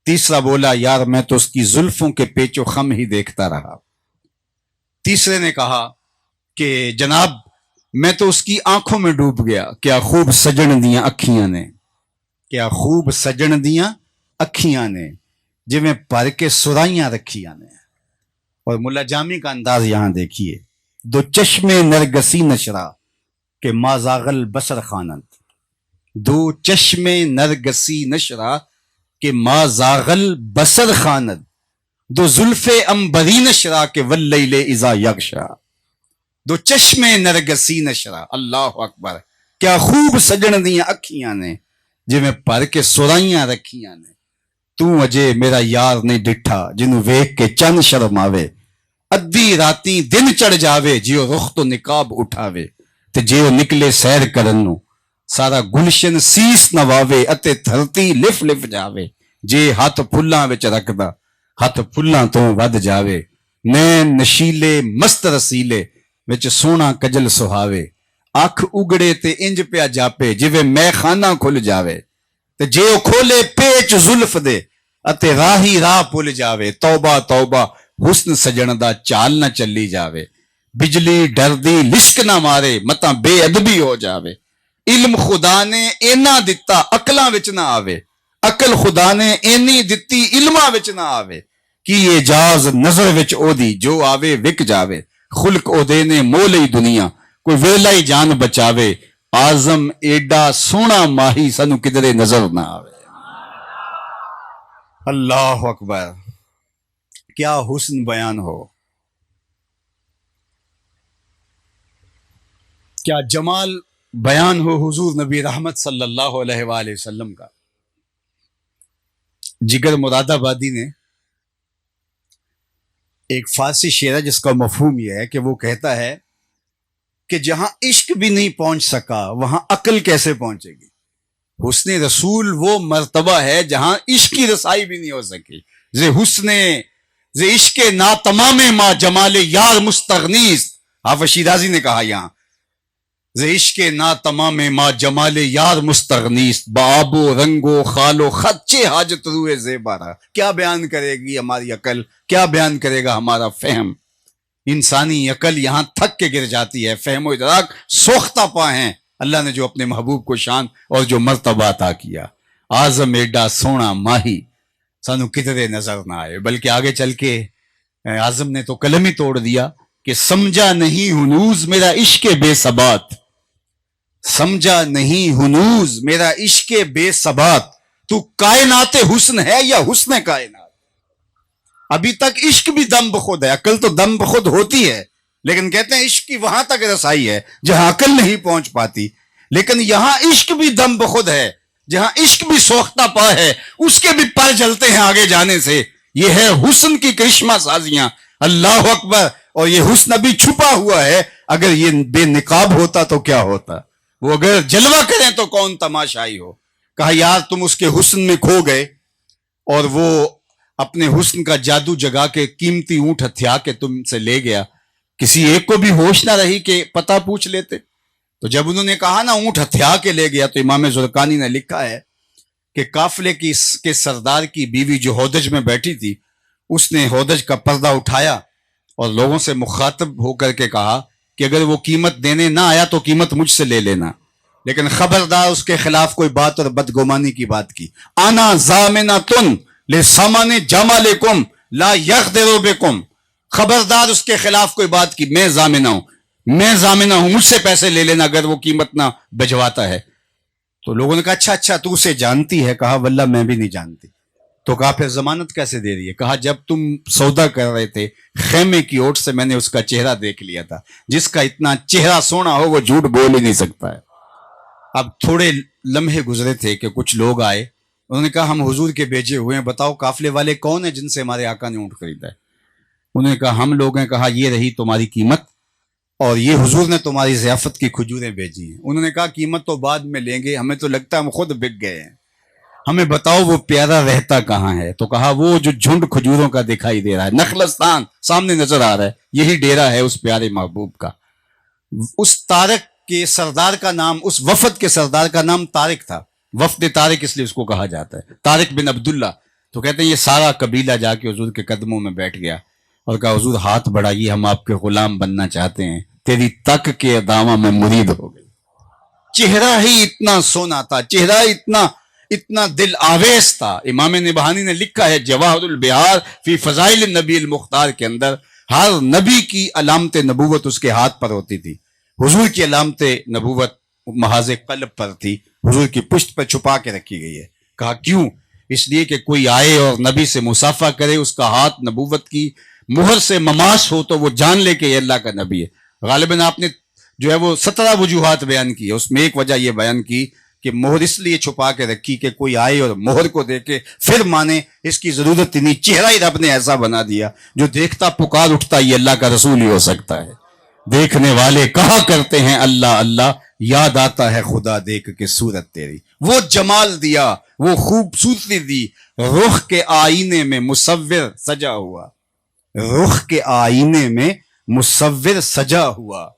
تیسرا بولا یار میں تو اس کی زلفوں کے پیچ و خم ہی دیکھتا رہا۔ تیسرے نے کہا کہ جناب میں تو اس کی آنکھوں میں ڈوب گیا، کیا خوب سجن دیاں اکھیاں نے، کیا خوب سجن دیاں اکھیاں نے، جی میں پر کے سرائیاں رکھیاں نے۔ اور ملا جامی کا انداز یہاں دیکھیے، دو چشم نرگسی نشرا کہ ما زاغ البصر خانت، دو چشم نرگسی نشرا کہ ما زاغ البصر خانت، دو زلف عنبری نشرا کہ واللیل اذا یغشا۔ دو چشم نرگسی نشرا، اللہ اکبر، کیا خوب سجن دیاں اکھیاں نے، جی میں پر کے سرائیاں رکھیاں نے۔ تو اجے میرا یار نہیں ڈٹھا جنوں ویکھ کے چند شرم آوے، ادھی راتی دن چڑھ جاوے جیو رخ تو نقاب اٹھاوے، تے جیو نکلے سیر کرن نو سارا گلشن سیس نواوے اتے دھرتی لف لف جاوے، جے ہاتھ پھلاں وچ رکھدا ہاتھ پھلاں تو ود جاوے، نین نشیلے مست رسیلے وچ سونا کجل سہاوے، اکھ اگڑے تے انج پیا جاپے جویں میں خانہ کھل جاوے، تے جے او کھولے پیچ زلف دے اتے راہی راہ پل جاوے، توبہ توبہ حسن سجن دا چال نہ چلی جاوے، بجلی ڈردی لشک نہ مارے متاں بے ادبی ہو جاوے، علم خدا نے اینا دتا عقلاں وچ نہ آوے، عقل خدا نے اینی دتی علماں وچ نہ آوے، کی اعجاز نظر وچ او دی جو آوے وک جاوے، خلق او دے نے مول ہی دنیا کوئی ویلا ہی جان بچاوے، آزم ایڈا سونا ماہی سنو کدرے نظر نہ آوے۔ اللہ اکبر، کیا حسن بیان ہو، کیا جمال بیان ہو حضور نبی رحمت صلی اللہ علیہ وآلہ وسلم کا۔ جگر مراد آبادی نے ایک فارسی شعر ہے جس کا مفہوم یہ ہے کہ وہ کہتا ہے کہ جہاں عشق بھی نہیں پہنچ سکا وہاں عقل کیسے پہنچے گی۔ حسن رسول وہ مرتبہ ہے جہاں عشق کی رسائی بھی نہیں ہو سکی۔ زِ عشق نا تمام ما جمال یار مستغنیست، حافظ شیرازی نے کہا یہاں، زِ عشق نا تمام ما جمال یار مستغنیست، بآب و رنگ و خال و خط چے حاجت روئے زیبارہ۔ کیا بیان کرے گی ہماری عقل، کیا بیان کرے گا ہمارا فہم۔ انسانی عقل یہاں تھک کے گر جاتی ہے، فہم و ادراک سوختہ پا ہیں اللہ نے جو اپنے محبوب کو شان اور جو مرتبہ عطا کیا. آزم ایڈا سونا ماہی سانو کدرے نظر نہ آئے. بلکہ آگے چل کے اعظم نے تو قلم ہی توڑ دیا کہ سمجھا نہیں ہنوز میرا عشق بے ثبات، سمجھا نہیں ہنوز میرا عشق بے ثبات، تو کائنات حسن ہے یا حسن کائنات. ابھی تک عشق بھی دم بخود ہے، عقل تو دم بخود ہوتی ہے، لیکن کہتے ہیں عشق کی وہاں تک رسائی ہے جہاں عقل نہیں پہنچ پاتی. لیکن یہاں عشق بھی دم بخود ہے، جہاں عشق بھی سوختہ پا ہے، اس کے بھی پر جلتے ہیں آگے جانے سے. یہ ہے حسن کی کرشمہ سازیاں. اللہ اکبر. اور یہ حسن ابھی چھپا ہوا ہے. اگر یہ بے نقاب ہوتا تو کیا ہوتا؟ وہ اگر جلوہ کریں تو کون تماشائی ہو. کہا یار تم اس کے حسن میں کھو گئے اور وہ اپنے حسن کا جادو جگا کے قیمتی اونٹ ہتھیا کے تم سے لے گیا. کسی ایک کو بھی ہوش نہ رہی کہ پتہ پوچھ لیتے. تو جب انہوں نے کہا نا اونٹ ہتھیا کے لے گیا، تو امام زرقانی نے لکھا ہے کہ قافلے کے سردار کی بیوی جو ہودج میں بیٹھی تھی، اس نے ہودج کا پردہ اٹھایا اور لوگوں سے مخاطب ہو کر کے کہا کہ اگر وہ قیمت دینے نہ آیا تو قیمت مجھ سے لے لینا، لیکن خبردار اس کے خلاف کوئی بات اور بدگمانی کی بات کی. آنا ضامنۃ لسمن جمالکم لا یغدر بکم. خبردار اس کے خلاف کوئی بات کی، میں ضامنہ ہوں، میں ضامنہ ہوں، مجھ سے پیسے لے لینا اگر وہ قیمت نہ بھجواتا ہے. تو لوگوں نے کہا اچھا تو اسے جانتی ہے؟ کہا واللہ میں بھی نہیں جانتی. تو کہا پھر ضمانت کیسے دے رہی ہے؟ کہا جب تم سودا کر رہے تھے خیمے کی اوٹ سے میں نے اس کا چہرہ دیکھ لیا تھا. جس کا اتنا چہرہ سونا ہو وہ جھوٹ بول ہی نہیں سکتا ہے. اب تھوڑے لمحے گزرے تھے کہ کچھ لوگ آئے، انہوں نے کہا ہم حضور کے بھیجے ہوئے ہیں، بتاؤ قافلے والے کون ہیں جن سے ہمارے آقا نے اونٹ خریدا ہے؟ انہوں نے کہا ہم لوگ ہیں. کہا یہ رہی تمہاری قیمت اور یہ حضور نے تمہاری ضیافت کی کھجوریں بھیجی ہیں. انہوں نے کہا قیمت تو بعد میں لیں گے، ہمیں تو لگتا ہے ہم خود بک گئے ہیں، ہمیں بتاؤ وہ پیارا رہتا کہاں ہے؟ تو کہا وہ جو جھنڈ کھجوروں کا دکھائی دے رہا ہے، نخلستان سامنے نظر آ رہا ہے، یہی ڈیرا ہے اس پیارے محبوب کا. اس طارق کے سردار کا نام، اس وفد کے سردار کا نام طارق تھا. وفد طارق اس لیے اس کو کہا جاتا ہے، طارق بن عبداللہ. تو کہتے ہیں یہ سارا قبیلہ جا کے حضور کے قدموں میں بیٹھ گیا اور کہا حضور ہاتھ بڑھائیے، ہم آپ کے غلام بننا چاہتے ہیں، تیری تک کے ادامہ میں مرید ہو گئی. چہرہ ہی اتنا سونا تھا، چہرہ اتنا دل آویز تھا. امام نبہانی نے لکھا ہے جواہر البہار فی فضائل النبی المختار کے اندر، ہر نبی کی علامت نبوت اس کے ہاتھ پر ہوتی تھی. حضور کی علامت نبوت محاذ قلب پر تھی، حضور کی پشت پر چھپا کے رکھی گئی ہے. کہا کیوں؟ اس لیے کہ کوئی آئے اور نبی سے مصافحہ کرے، اس کا ہاتھ نبوت کی مہر سے مماس ہو تو وہ جان لے کہ یہ اللہ کا نبی ہے. غالباً آپ نے جو ہے وہ 17 وجوہات بیان کی ہے، اس میں ایک وجہ یہ بیان کی کہ مہر اس لیے چھپا کے رکھی کہ کوئی آئے اور مہر کو دیکھے پھر مانے. اس کی ضرورت نہیں، چہرہ ہی رب نے ایسا بنا دیا جو دیکھتا پکار اٹھتا یہ اللہ کا رسول ہی ہو سکتا ہے. دیکھنے والے کہا کرتے ہیں اللہ اللہ، یاد آتا ہے خدا دیکھ کے صورت تیری. وہ جمال دیا، وہ خوبصورتی دی، رخ کے آئینے میں مصور سجا ہوا، رخ کے آئینے میں مصور سجا ہوا،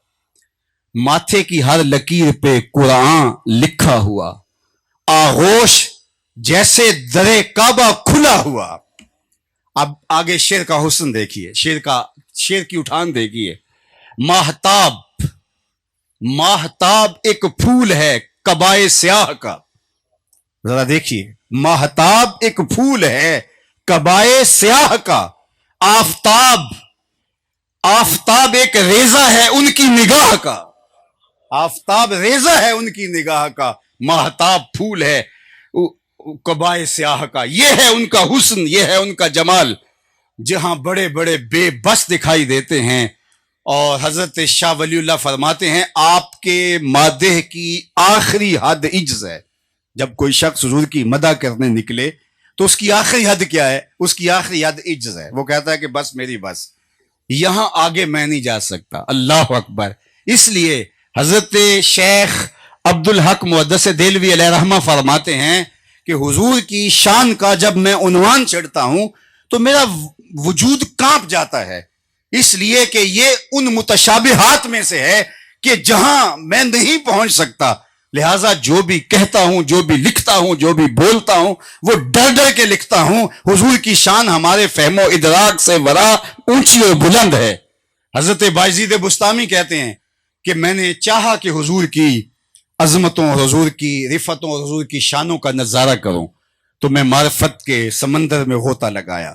ماتھے کی ہر لکیر پہ قرآن لکھا ہوا، آغوش جیسے در کعبہ کھلا ہوا. اب آگے شعر کا حسن دیکھیے، شعر کی اٹھان دیکھیے. ماہتاب ایک پھول ہے قبائے سیاہ کا. ذرا دیکھیے، ماہتاب ایک پھول ہے قبائے سیاہ کا. آفتاب ایک ریزہ ہے ان کی نگاہ کا. آفتاب ریزہ ہے ان کی نگاہ کا، ماہتاب پھول ہے قبائے سیاہ کا. یہ ہے ان کا حسن، یہ ہے ان کا جمال. جہاں بڑے بڑے بے بس دکھائی دیتے ہیں، اور حضرت شاہ ولی اللہ فرماتے ہیں آپ کے مادح کی آخری حد عجز ہے. جب کوئی شخص حضور کی مدح کرنے نکلے تو اس کی آخری حد کیا ہے؟ اس کی آخری حد عجز ہے. وہ کہتا ہے کہ بس میری بس، یہاں آگے میں نہیں جا سکتا. اللہ اکبر. اس لیے حضرت شیخ عبدالحق محدث دہلوی علیہ رحمہ فرماتے ہیں کہ حضور کی شان کا جب میں عنوان چڑھتا ہوں تو میرا وجود کانپ جاتا ہے، اس لیے کہ یہ ان متشابہات میں سے ہے کہ جہاں میں نہیں پہنچ سکتا. لہٰذا جو بھی کہتا ہوں، جو بھی لکھتا ہوں، جو بھی بولتا ہوں، وہ ڈر ڈر کے لکھتا ہوں. حضور کی شان ہمارے فہم و ادراک سے ورا اونچی اور بلند ہے. حضرت بایزید بستامی کہتے ہیں کہ میں نے چاہا کہ حضور کی عظمتوں اور حضور کی رفتوں اور حضور کی شانوں کا نظارہ کروں تو میں معرفت کے سمندر میں غوطہ لگایا۔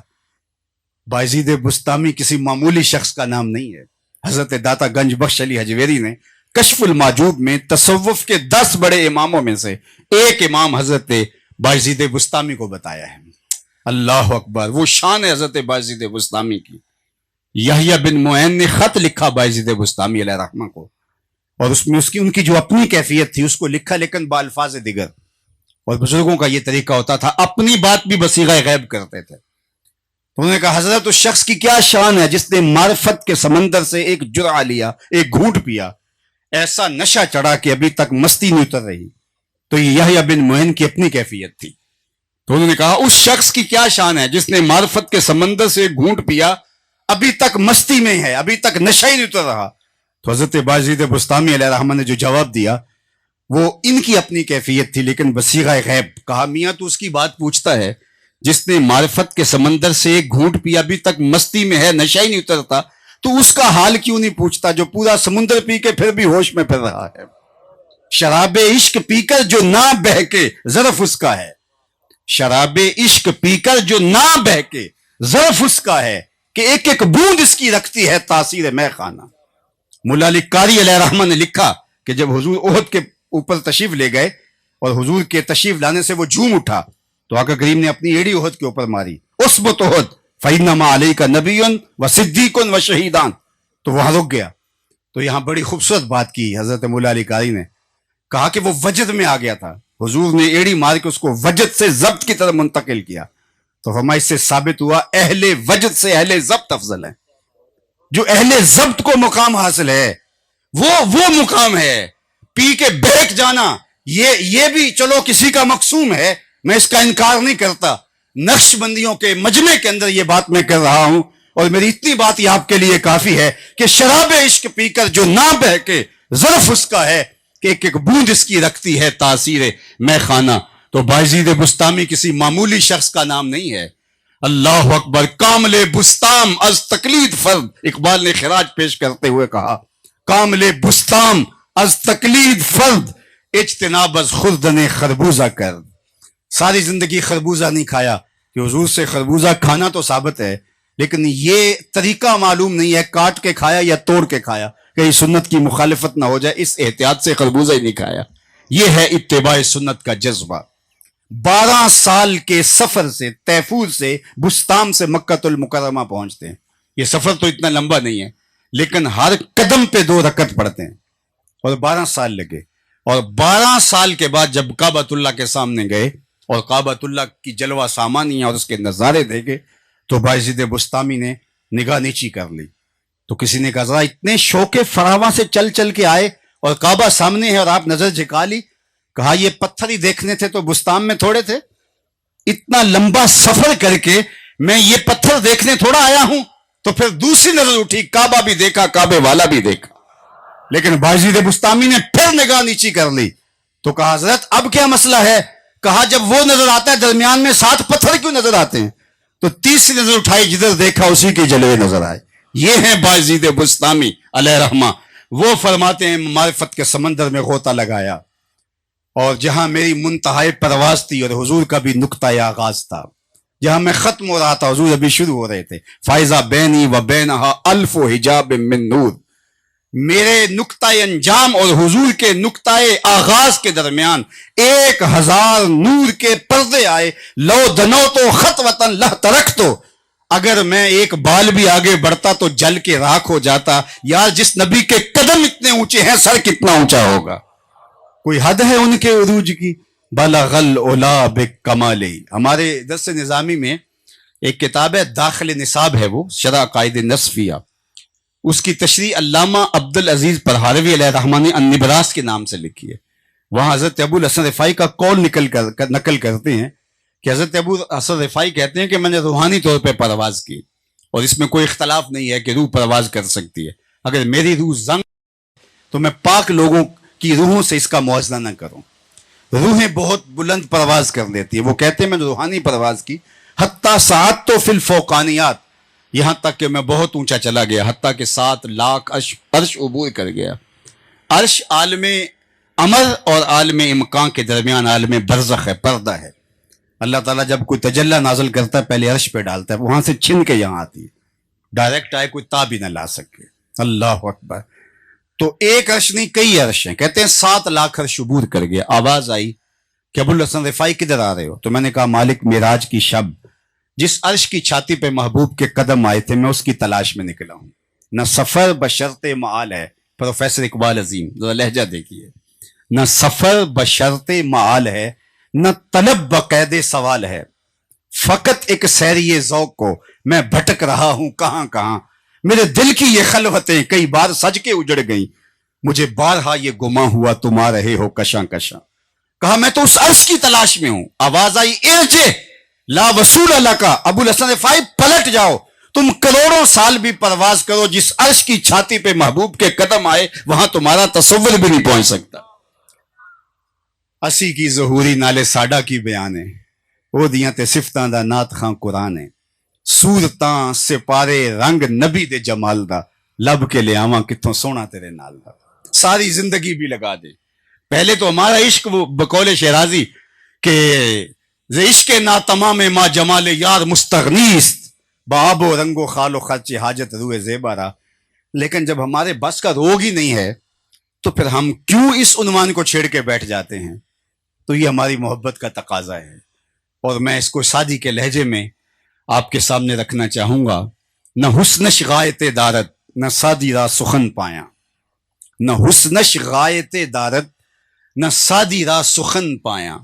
بایزید بسطامی کسی معمولی شخص کا نام نہیں ہے۔ حضرت داتا گنج بخش علی حجویری نے کشف الماجوب میں تصوف کے 10 بڑے اماموں میں سے ایک امام حضرت بایزید بسطامی کو بتایا ہے۔ اللہ اکبر، وہ شان ہے حضرت بایزید بسطامی کی۔ یحییٰ بن معین نے خط لکھا بایزید بسطامی علیہ الرحمہ کو، اور اس میں ان کی جو اپنی کیفیت تھی اس کو لکھا، لیکن بالفاظ دیگر۔ اور بزرگوں کا یہ طریقہ ہوتا تھا، اپنی بات بھی بصیغہ غیب کرتے تھے۔ انہوں نے کہا حضرت اس شخص کی کیا شان ہے جس نے معرفت کے سمندر سے ایک جرعہ لیا، ایک گھونٹ پیا، ایسا نشہ چڑھا کہ ابھی تک مستی نہیں اتر رہی۔ تو یہ یحییٰ بن معین کی اپنی کیفیت تھی۔ تو انہوں نے کہا اس شخص کی کیا شان ہے جس نے معرفت کے سمندر سے ایک گھونٹ پیا، ابھی تک مستی میں ہے، ابھی تک نشہ ہی نہیں اتر رہا۔ تو حضرت بایزید بسطامی علیہ الرحمہ نے جو جواب دیا وہ ان کی اپنی کیفیت تھی لیکن بصیغہ غیب۔ کہا میاں تو اس کی بات پوچھتا ہے جس نے معرفت کے سمندر سے ایک گھونٹ پیا، ابھی تک مستی میں ہے، نشہ ہی نہیں اترتا، تو اس کا حال کیوں نہیں پوچھتا جو پورا سمندر پی کے پھر بھی ہوش میں پھر رہا ہے۔ شراب عشق پی کر جو نہ بہکے ظرف اس کا ہے، شراب عشق پی کر جو نہ بہکے ظرف اس کا ہے کہ ایک ایک بوند اس کی رکھتی ہے تاثیر مے خانہ۔ مولا علی قاری علیہ الرحمہ نے لکھا کہ جب حضور احد کے اوپر تشریف لے گئے اور حضور کے تشریف لانے سے وہ جھوم اٹھا تو آقا کریم نے اپنی ایڑی احد کے اوپر ماری، اثبت احد فإنما علیک نبی و صدیق و شہیدان، تو وہاں رک گیا۔ تو یہاں بڑی خوبصورت بات کی حضرت مولا علی قاری نے، کہا کہ وہ وجد میں آ گیا تھا، حضور نے ایڑی مار کے اس کو وجد سے ضبط کی طرف منتقل کیا۔ تو فرمایا اس سے ثابت ہوا اہل وجد سے اہل ضبط افضل ہے۔ جو اہل ضبط کو مقام حاصل ہے وہ مقام ہے۔ پی کے بہک جانا یہ بھی چلو کسی کا مقصوم ہے، میں اس کا انکار نہیں کرتا، نقش بندیوں کے مجمع کے اندر یہ بات میں کر رہا ہوں، اور میری اتنی بات یہ آپ کے لیے کافی ہے کہ شراب عشق پی کر جو نہ بہکے ظرف اس کا ہے کہ ایک ایک بوند اس کی رکھتی ہے تاثیر مے خانہ۔ تو بایزید بسطامی کسی معمولی شخص کا نام نہیں ہے۔ اللہ اکبر، کامل بستام از تقلید فرد، اقبال نے خراج پیش کرتے ہوئے کہا کامل بستام از تقلید فرد، اجتناب از خوردن خربوزہ کر۔ ساری زندگی خربوزہ نہیں کھایا، کہ حضور سے خربوزہ کھانا تو ثابت ہے لیکن یہ طریقہ معلوم نہیں ہے کاٹ کے کھایا یا توڑ کے کھایا، کہیں سنت کی مخالفت نہ ہو جائے، اس احتیاط سے خربوزہ ہی نہیں کھایا۔ یہ ہے اتباع سنت کا جذبہ۔ 12 سال کے سفر سے طیفور سے بستام سے مکہ المکرمہ پہنچتے ہیں۔ یہ سفر تو اتنا لمبا نہیں ہے لیکن ہر قدم پہ 2 رکعت پڑھتے ہیں، اور 12 سال لگے۔ اور 12 سال کے بعد جب کعبۃ اللہ کے سامنے گئے اور کعبۃ اللہ کی جلوہ سامانیاں اور اس کے نظارے دیکھے تو بایزید بسطامی نے نگاہ نیچی کر لی۔ تو کسی نے کہا ذرا اتنے شوق فراواں سے چل چل کے آئے اور کعبہ سامنے ہے اور آپ نظر جھکا لی؟ کہا یہ پتھر ہی دیکھنے تھے تو بستان میں تھوڑے تھے، اتنا لمبا سفر کر کے میں یہ پتھر دیکھنے تھوڑا آیا ہوں۔ تو پھر دوسری نظر اٹھی، کعبہ بھی دیکھا، کعبے والا بھی دیکھا، لیکن بایزید بسطامی نے پھر نگاہ نیچی کر لی۔ تو کہا حضرت اب کیا مسئلہ ہے؟ کہا جب وہ نظر آتا ہے درمیان میں 7 پتھر کیوں نظر آتے ہیں؟ تو تیسری نظر اٹھائی، جدھر دیکھا اسی کے جلوے نظر آئے۔ یہ ہیں بایزید بسطامی علیہ رحمہ۔ وہ فرماتے ہیں معرفت کے سمندر میں غوطہ لگایا، اور جہاں میری منتہائی پرواز تھی اور حضور کا بھی نقطۂ آغاز تھا، جہاں میں ختم ہو رہا تھا حضور ابھی شروع ہو رہے تھے، فائزہ بینی و بینہا الف حجاب من نور، میرے نقطۂ انجام اور حضور کے نقطۂ آغاز کے درمیان 1000 نور کے پردے آئے۔ لو دنو تو خط وطن لہ ترک تو، اگر میں ایک بال بھی آگے بڑھتا تو جل کے راکھ ہو جاتا۔ یار جس نبی کے قدم اتنے اونچے ہیں سر کتنا اونچا ہوگا؟ کوئی حد ہے ان کے عروج کی؟ بلغ العلا بکمالہ۔ ہمارے درس نظامی میں ایک کتاب ہے داخل نصاب ہے، وہ شرح عقائد نصفیہ، اس کی تشریح علامہ عبدالعزیز پرہاروی علیہ الرحمہ نے النبراس کے نام سے لکھی ہے۔ وہاں حضرت ابو الحسن رفاعی کا قول نقل کرتے ہیں کہ حضرت ابو الحسن رفاعی کہتے ہیں کہ میں نے روحانی طور پہ پرواز کی، اور اس میں کوئی اختلاف نہیں ہے کہ روح پرواز کر سکتی ہے۔ اگر میری روح زنگ تو میں پاک لوگوں کی روحوں سے اس کا موازنہ نہ کروں۔ روحیں بہت بلند پرواز کر لیتی ہے، وہ کہتے ہیں میں نے روحانی پرواز کی، حتیٰ ساعت تو فی الفوقانیات، یہاں تک کہ میں بہت اونچا چلا گیا، حتیٰ کہ 7 لاکھ عرش عبور کر گیا۔ عرش عالم امر اور عالم امکان کے درمیان عالم برزخ ہے، پردہ ہے۔ اللہ تعالیٰ جب کوئی تجلی نازل کرتا ہے پہلے عرش پہ ڈالتا ہے، وہاں سے چھن کے یہاں آتی ہے، ڈائریکٹ آئے کوئی تاب بھی نہ لا سکے۔ اللہ اکبر۔ تو ایک عرش نہیں کئی عرش ہیں، کہتے ہیں 7 لاکھ عرش عبور کر گیا۔ آواز آئی کہ ابو الحسن رفاعی کدھر آ رہے ہو؟ تو میں نے کہا مالک معراج کی شب جس عرش کی چھاتی پہ محبوب کے قدم آئے تھے میں اس کی تلاش میں نکلا ہوں۔ نہ سفر بشرط معال ہے، پروفیسر اقبال عظیم، ذرا لہجہ دیکھیے، نہ سفر بشرط معال ہے، نہ طلب بقید سوال ہے، فقط ایک سیری ذوق کو میں بھٹک رہا ہوں کہاں کہاں، میرے دل کی یہ خلوتیں کئی بار سج کے اجڑ گئیں، مجھے بارہا یہ گماں ہوا تم آ رہے ہو کشاں کشاں۔ کہا میں تو اس عرش کی تلاش میں ہوں۔ آواز آئی ارجع لا وصول لک، ابو الحسن رفاعی پلٹ جاؤ، تم کروڑوں سال بھی پرواز کرو، جس عرش کی چھاتی پہ محبوب کے قدم آئے وہاں تمہارا تصور بھی نہیں پہنچ سکتا۔ اسی کی ظہوری نالے ساڈا کی بیان ہے، وہ دیاں تے صفتاں دا نات خاں قرآن ہے، سورتاں سپارے رنگ نبی دے جمال دا، لب کے لے آواں کتھوں سونا تیرے نال دا، ساری زندگی بھی لگا دے۔ پہلے تو ہمارا عشق وہ بقول شیرازی کہ عشق نا تمام ما جمال یار مستغنیست، بآب و رنگ و خال و خرچ حاجت روئے زیبارا، لیکن جب ہمارے بس کا روگ ہی نہیں ہے تو پھر ہم کیوں اس عنوان کو چھیڑ کے بیٹھ جاتے ہیں؟ تو یہ ہماری محبت کا تقاضا ہے، اور میں اس کو سادی کے لہجے میں آپ کے سامنے رکھنا چاہوں گا۔ نہ حسنش غایت دارت نہ سادی را سخن پایا، نہ حسنش غایت دارت نہ سادی را سخن پایا۔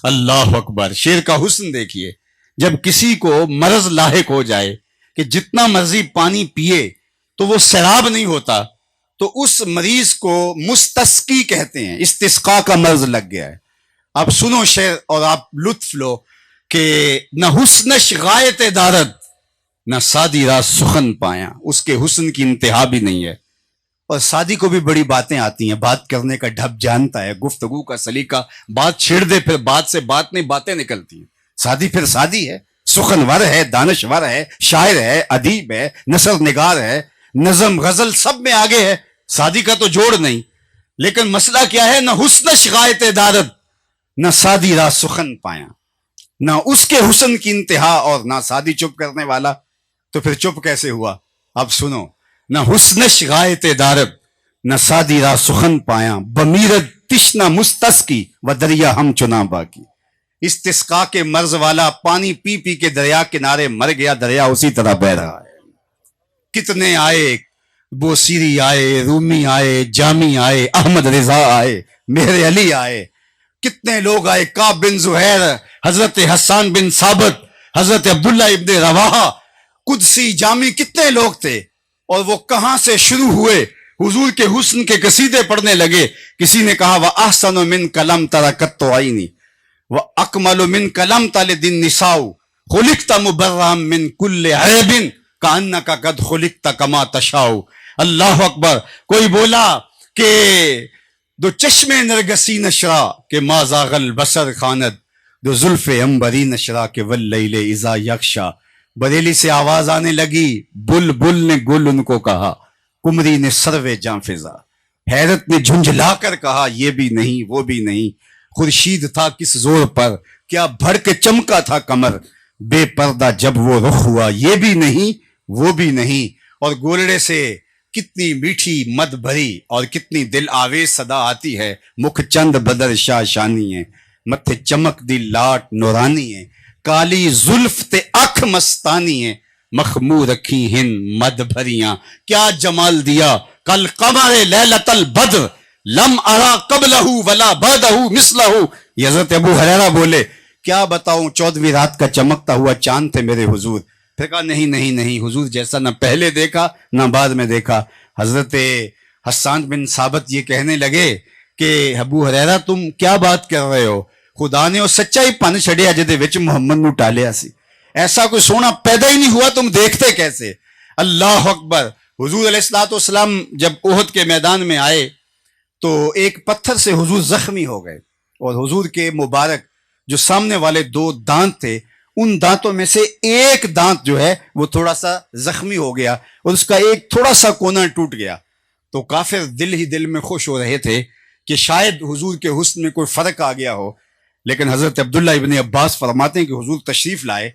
اللہ اکبر۔ شعر کا حسن دیکھیے، جب کسی کو مرض لاحق ہو جائے کہ جتنا مرضی پانی پیے تو وہ سیراب نہیں ہوتا، تو اس مریض کو مستسقی کہتے ہیں، استسقاء کا مرض لگ گیا ہے۔ آپ سنو شعر اور آپ لطف لو کہ نہ حسنش غایت دارت نہ سادی را سخن پایا، اس کے حسن کی انتہا بھی نہیں ہے۔ اور سادی کو بھی بڑی باتیں آتی ہیں، بات کرنے کا ڈھب جانتا ہے، گفتگو کا سلیقہ، بات چھیڑ دے پھر بات سے بات نہیں باتیں نکلتی ہیں۔ سادی پھر سادی ہے، سخنور ہے، دانشور ہے، شاعر ہے، ادیب ہے، نثر نگار ہے، نظم غزل سب میں آگے ہے، سادی کا تو جوڑ نہیں۔ لیکن مسئلہ کیا ہے؟ نہ حسنش غایت دارت نہ سادی را سخن پایا، نہ اس کے حسن کی انتہا اور نہ سادی چپ کرنے والا، تو پھر چپ کیسے ہوا؟ اب سنو، نہ حسنش غایت دارت نہ سادی را سخن پایا، بمیرت تشنا مستسقی و دریا ہم چنا باقی۔ استسقاء کے مرض والا پانی پی پی کے دریا کنارے مر گیا، دریا اسی طرح بہ رہا ہے۔ کتنے آئے، بوسیری آئے، رومی آئے، جامی آئے، احمد رضا آئے، مہر علی آئے، کتنے لوگ آئے، کعب بن زہیر، حضرت حسان بن ثابت، حضرت عبداللہ ابن رواحہ، قدسی، جامی، کتنے لوگ تھے، اور وہ کہاں سے شروع ہوئے؟ حضور کے حسن کے قصیدے پڑھنے لگے۔ کسی نے کہا وَأَحْسَنُ مِنْكَ لَمْ تَرَ قَطُّ عَيْنِي وَأَكْمَلُ مِنْكَ لَمْ تَلِدِ النِّسَاءُ خُلِقْتَ مُبَرًّا مِنْ كُلِّ عَيْبٍ كَأَنَّكَ قَدْ خُلِقْتَ كَمَا تَشَاءُ۔ اللہ اکبر۔ کوئی بولا کہ دو چشم نرگسی نشرا کہ ما زاغ البصر خاند، دو زلف عنبری نشرا کہ واللیل اذا یغشا۔ بریلی سے آواز آنے لگی، بلبل نے گل ان کو کہا، کمری نے سروے جاں فضا، حیرت نے جھنجھلا کر کہا یہ بھی نہیں وہ بھی نہیں، خورشید تھا کس زور پر، کیا بھڑ کے چمکا تھا کمر، بے پردہ جب وہ رخ ہوا یہ بھی نہیں وہ بھی نہیں۔ اور گولڑے سے کتنی میٹھی مد بھری اور کتنی دل آویز صدا آتی ہے، مکھ چند بدر شاہ شانی ہے، متھے چمک دی لاٹ نورانی ہے، کالی زلف تے اکھ مستانی ہے، مخمور رکھی ہن مد بھریاں، کیا جمال دیا کل قمر لیلۃ البدر، لم ارا قبلہ ولا بعدہ مثلہ۔ یہ حضرت ابو ہریرہ بولے کیا بتاؤں 14ویں رات کا چمکتا ہوا چاند تھے میرے حضور۔ پھر کہا نہیں نہیں نہیں، حضور جیسا نہ پہلے دیکھا نہ بعد میں دیکھا۔ حضرت حسان بن ثابت یہ کہنے لگے کہ ابو ہریرہ تم کیا بات کر رہے ہو، خدا نے وہ سچا ہی پن چھڑیا جدے وچ محمد نو ٹالیا سی، ایسا کوئی سونا پیدا ہی نہیں ہوا، تم دیکھتے کیسے؟ اللہ اکبر۔ حضور علیہ الصلوۃ والسلام جب احد کے میدان میں آئے تو ایک پتھر سے حضور زخمی ہو گئے، اور حضور کے مبارک جو سامنے والے 2 دانت تھے ان دانتوں میں سے ایک دانت جو ہے وہ تھوڑا سا زخمی ہو گیا اور اس کا ایک تھوڑا سا کونا ٹوٹ گیا۔ تو کافر دل ہی دل میں خوش ہو رہے تھے کہ شاید حضور کے حسن میں کوئی فرق آ گیا ہو، لیکن حضرت عبداللہ ابن عباس فرماتے ہیں کہ حضور تشریف لائے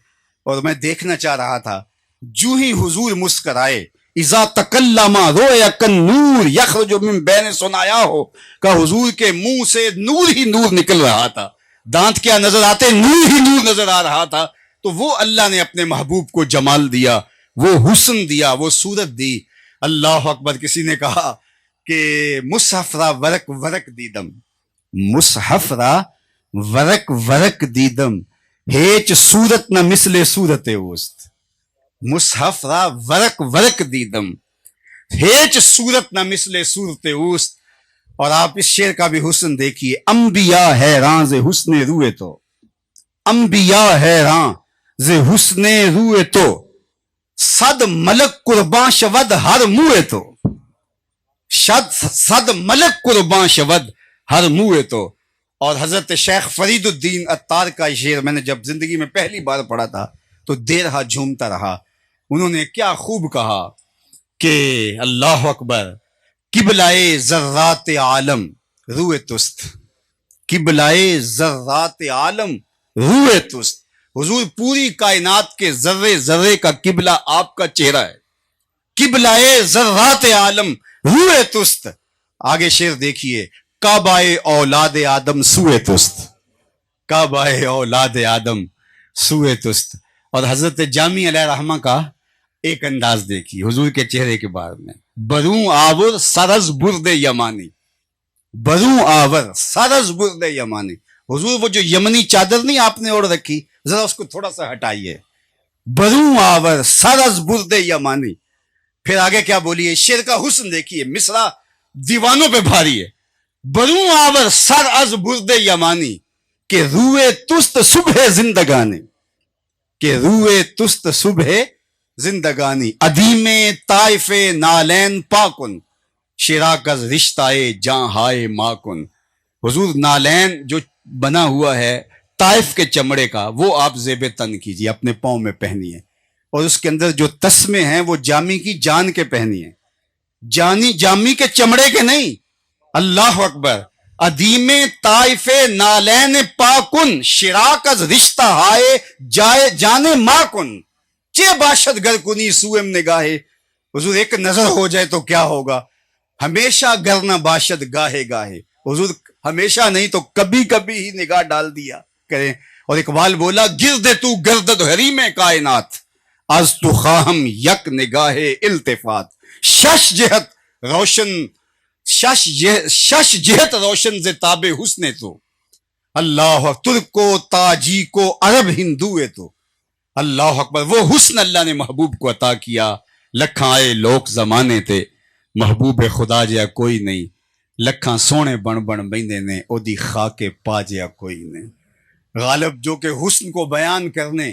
اور میں دیکھنا چاہ رہا تھا، جو ہی حضور مسکرائے، اذا تکلم رویا کالنور یخرج من بین ثنایا ہو، کہ حضور کے منہ سے نور ہی نور نکل رہا تھا، دانت کیا نظر آتے، نور ہی نور نظر آ رہا تھا۔ تو وہ اللہ نے اپنے محبوب کو جمال دیا، وہ حسن دیا، وہ صورت دی۔ اللہ اکبر۔ کسی نے کہا کہ مصحف را ورق ورق دیدم، مصحف را ورق ورق دیدم، ہیچ صورت نہ مثل صورت اوست، مصحف را ورق ورق دیدم، ہیچ صورت نہ مثل صورت اوست۔ اور آپ اس شعر کا بھی حسن دیکھیے، انبیاء حیران ز حسن روئے تو، انبیاء حیران ز حسن روئے تو، صد ملک قربان شود ہر موئے تو، صد ملک قربان شود ہر موئے تو۔ اور حضرت شیخ فرید الدین عطار کا شعر میں نے جب زندگی میں پہلی بار پڑھا تھا تو دیر رہا جھومتا رہا۔ انہوں نے کیا خوب کہا کہ اللہ اکبر، قبلائے ذرات عالم روئے تست، قبلائے ذرات عالم روئے تست۔ حضور پوری کائنات کے ذرے ذرے کا قبلہ آپ کا چہرہ ہے، قبلائے ذرات عالم روئے تست۔ آگے شعر دیکھیے، کعبہ اولاد آدم سوئے تست، کعبہ اولاد آدم سوئے تست۔ اور حضرت جامی علیہ رحمہ کا ایک انداز دیکھیے حضور کے چہرے کے بارے میں، بروں آور سرز برد یمانی، بروں آور سرز برد یمانی۔ حضور وہ جو یمنی چادر نہیں آپ نے اوڑھ رکھی، ذرا اس کو تھوڑا سا ہٹائیے، بروں آور سرز برد یمانی۔ پھر آگے کیا بولیے، شعر کا حسن دیکھیے، مصرع دیوانوں پہ بھاری ہے، بروں آور سر از برد یمانی، کہ روئے تست صبح زندگانی، کہ روئے تست صبح زندگانی، ادیم طائف نالین پاکن، شراک از رشتہ جاں ہائے ماکن۔ حضور نالین جو بنا ہوا ہے طائف کے چمڑے کا، وہ آپ زیب تن کیجیے، اپنے پاؤں میں پہنیے، اور اس کے اندر جو تسمے ہیں وہ جامی کی جان کے پہنیے، جامی کے چمڑے کے نہیں۔ اللہ اکبر۔ ادیم طائف نالین پاکن، شراک از رشتہ ہائے جائے جانے ماکن، چے باشد گر کنی سوئم نگاہے۔ حضور ایک نظر ہو جائے تو کیا ہوگا، ہمیشہ گر نہ باشد گاہے گاہے۔ حضور ہمیشہ نہیں تو کبھی کبھی ہی نگاہ ڈال دیا کریں۔ اور اقبال بولا، گرد تو گردد حریم کائنات، از تو خواہم یک نگاہ التفات، شش جہت روشن، شش جہت روشن ز تاب حسن تو، اللہ ترک کو تاجی کو عرب ہندوئے تو۔ اللہ اکبر۔ وہ حسن اللہ نے محبوب کو عطا کیا، لکھاں آئے لوک زمانے تے، محبوب خدا جیا کوئی نہیں، لکھاں سونے بن بن بندے نے، او دی خاک پا جیا کوئی نہیں۔ غالب جو کہ حسن کو بیان کرنے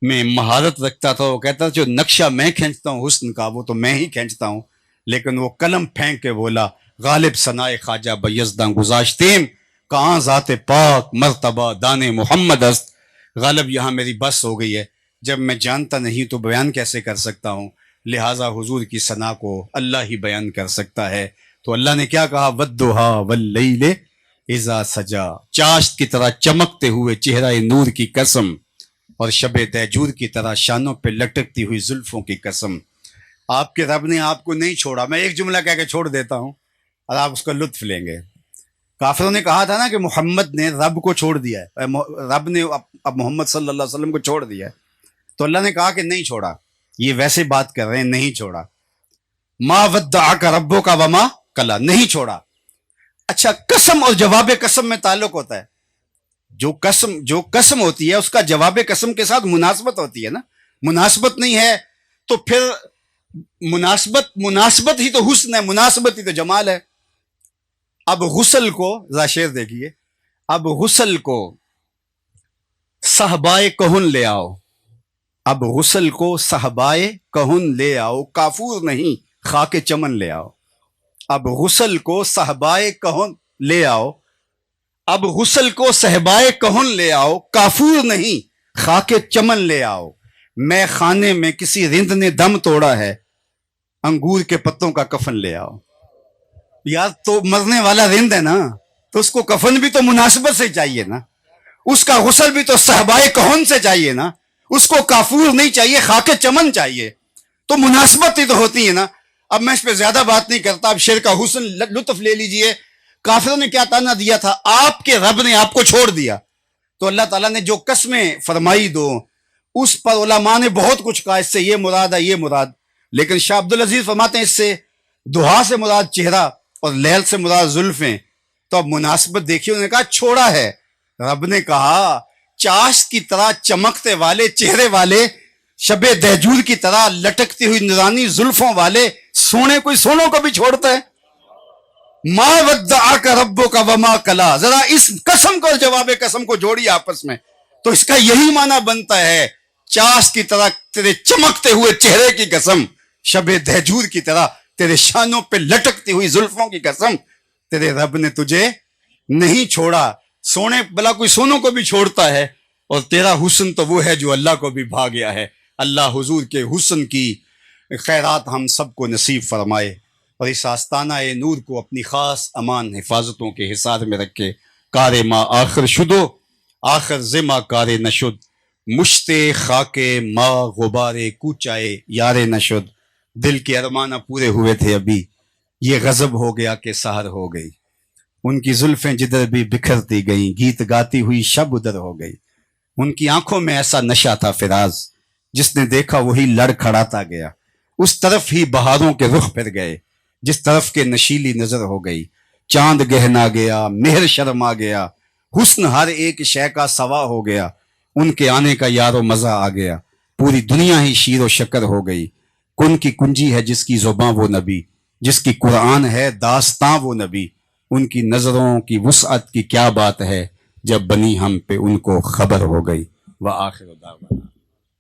میں مہارت رکھتا تھا، وہ کہتا تھا جو نقشہ میں کھینچتا ہوں حسن کا وہ تو میں ہی کھینچتا ہوں، لیکن وہ قلم پھینک کے بولا، غالب ثنائے خواجہ بیزداں گزاشتیم، کہاں ذات پاک مرتبہ دان محمد است۔ غالب یہاں میری بس ہو گئی ہے، جب میں جانتا نہیں تو بیان کیسے کر سکتا ہوں، لہٰذا حضور کی ثنا کو اللہ ہی بیان کر سکتا ہے۔ تو اللہ نے کیا کہا، والضحیٰ واللیل اذا سجا، چاشت کی طرح چمکتے ہوئے چہرہ نور کی قسم، اور شب تہجد کی طرح شانوں پہ لٹکتی ہوئی زلفوں کی قسم۔ آپ کے رب نے آپ کو نہیں چھوڑا۔ میں ایک جملہ کہہ کے چھوڑ دیتا ہوں اور آپ اس کا لطف لیں گے۔ کافروں نے کہا تھا نا کہ محمد نے رب کو چھوڑ دیا ہے، رب نے اب محمد صلی اللہ علیہ وسلم کو چھوڑ دیا ہے، تو اللہ نے کہا کہ نہیں چھوڑا، یہ ویسے بات کر رہے ہیں، نہیں چھوڑا۔ ما ودعک ربک وما قلی، نہیں چھوڑا۔ اچھا، قسم اور جواب قسم میں تعلق ہوتا ہے، جو قسم ہوتی ہے اس کا جواب قسم کے ساتھ مناسبت ہوتی ہے نا، مناسبت نہیں ہے تو پھر مناسبت ہی تو حسن ہے، مناسبت ہی تو جمال ہے۔ اب غسل کو ذرا شعر دیکھیے، اب غسل کو صحبائے کہن لے آؤ، اب غسل کو صحبائے کہن لے آؤ، کافور نہیں خاک چمن لے آؤ۔ اب غسل کو صحبائے کہن لے آؤ، اب غسل کو صحبائے کہن لے آؤ، کافور نہیں خاک چمن لے آؤ۔ میں خانے میں کسی رند نے دم توڑا ہے، انگور کے پتوں کا کفن لے آؤ۔ یار تو مرنے والا رند ہے نا، تو اس کو کفن بھی تو مناسبت سے چاہیے نا، اس کا غسل بھی تو صحبائے کہن سے چاہیے نا، اس کو کافور نہیں چاہیے، خاک چمن چاہیے، تو مناسبت ہی تو ہوتی ہے نا۔ اب میں اس پہ زیادہ بات نہیں کرتا، اب شعر کا حسن لطف لے لیجئے۔ کافروں نے کیا تانا دیا تھا؟ آپ کے رب نے آپ کو چھوڑ دیا، تو اللہ تعالیٰ نے جو قسمیں فرمائی دو اس پر علماء نے بہت کچھ کہا، اس سے یہ مراد ہے، یہ مراد، لیکن شاہ عبدالعزیز فرماتے ہیں اس سے دہا سے مراد چہرہ اور لیل سے مراد زلفیں، تو اب مناسبت دیکھیے، انہوں نے کہا چھوڑا ہے۔ رب نے کہا چاش کی طرح چمکتے والے چہرے والے، شب دہجور کی طرح لٹکتی ہوئی نورانی زلفوں والے سونے، کوئی سونوں کو بھی چھوڑتا ہے؟ ما ودعک ربک وما کلا، ذرا اس قسم کو اور جواب قسم کو جوڑی آپس میں، تو اس کا یہی معنی بنتا ہے چاش کی طرح تیرے چمکتے ہوئے چہرے کی قسم، شب دہجور کی طرح تیرے شانوں پہ لٹکتی ہوئی زلفوں کی قسم، تیرے رب نے تجھے نہیں چھوڑا۔ سونے بلا کوئی سونوں کو بھی چھوڑتا ہے، اور تیرا حسن تو وہ ہے جو اللہ کو بھی بھا گیا ہے۔ اللہ حضور کے حسن کی خیرات ہم سب کو نصیب فرمائے، اور اس آستانہ نور کو اپنی خاص امان حفاظتوں کے حصار میں رکھے۔ کار ما آخر شدو آخر زما کار نشد، مشت خاک ما غبار کوچائے یار نشد۔ دل کے ارمانہ پورے ہوئے تھے ابھی، یہ غضب ہو گیا کہ سحر ہو گئی، ان کی زلفیں جدھر بھی بکھرتی گئیں، گیت گاتی ہوئی شب ادھر ہو گئی۔ ان کی آنکھوں میں ایسا نشہ تھا فراز، جس نے دیکھا وہی لڑ کھڑاتا گیا، اس طرف ہی بہاروں کے رخ پھر گئے جس طرف کے نشیلی نظر ہو گئی۔ چاند گہنا گیا، مہر شرما گیا، حسن ہر ایک شے کا سوا ہو گیا، ان کے آنے کا یار و مزہ آ گیا، پوری دنیا ہی شیر و شکر ہو گئی۔ کن کی کنجی ہے جس کی زباں وہ نبی، جس کی قرآن ہے داستاں وہ نبی، ان کی نظروں کی وسعت کی کیا بات ہے، جب بنی ہم پہ ان کو خبر ہو گئی۔ وآخر دعوانا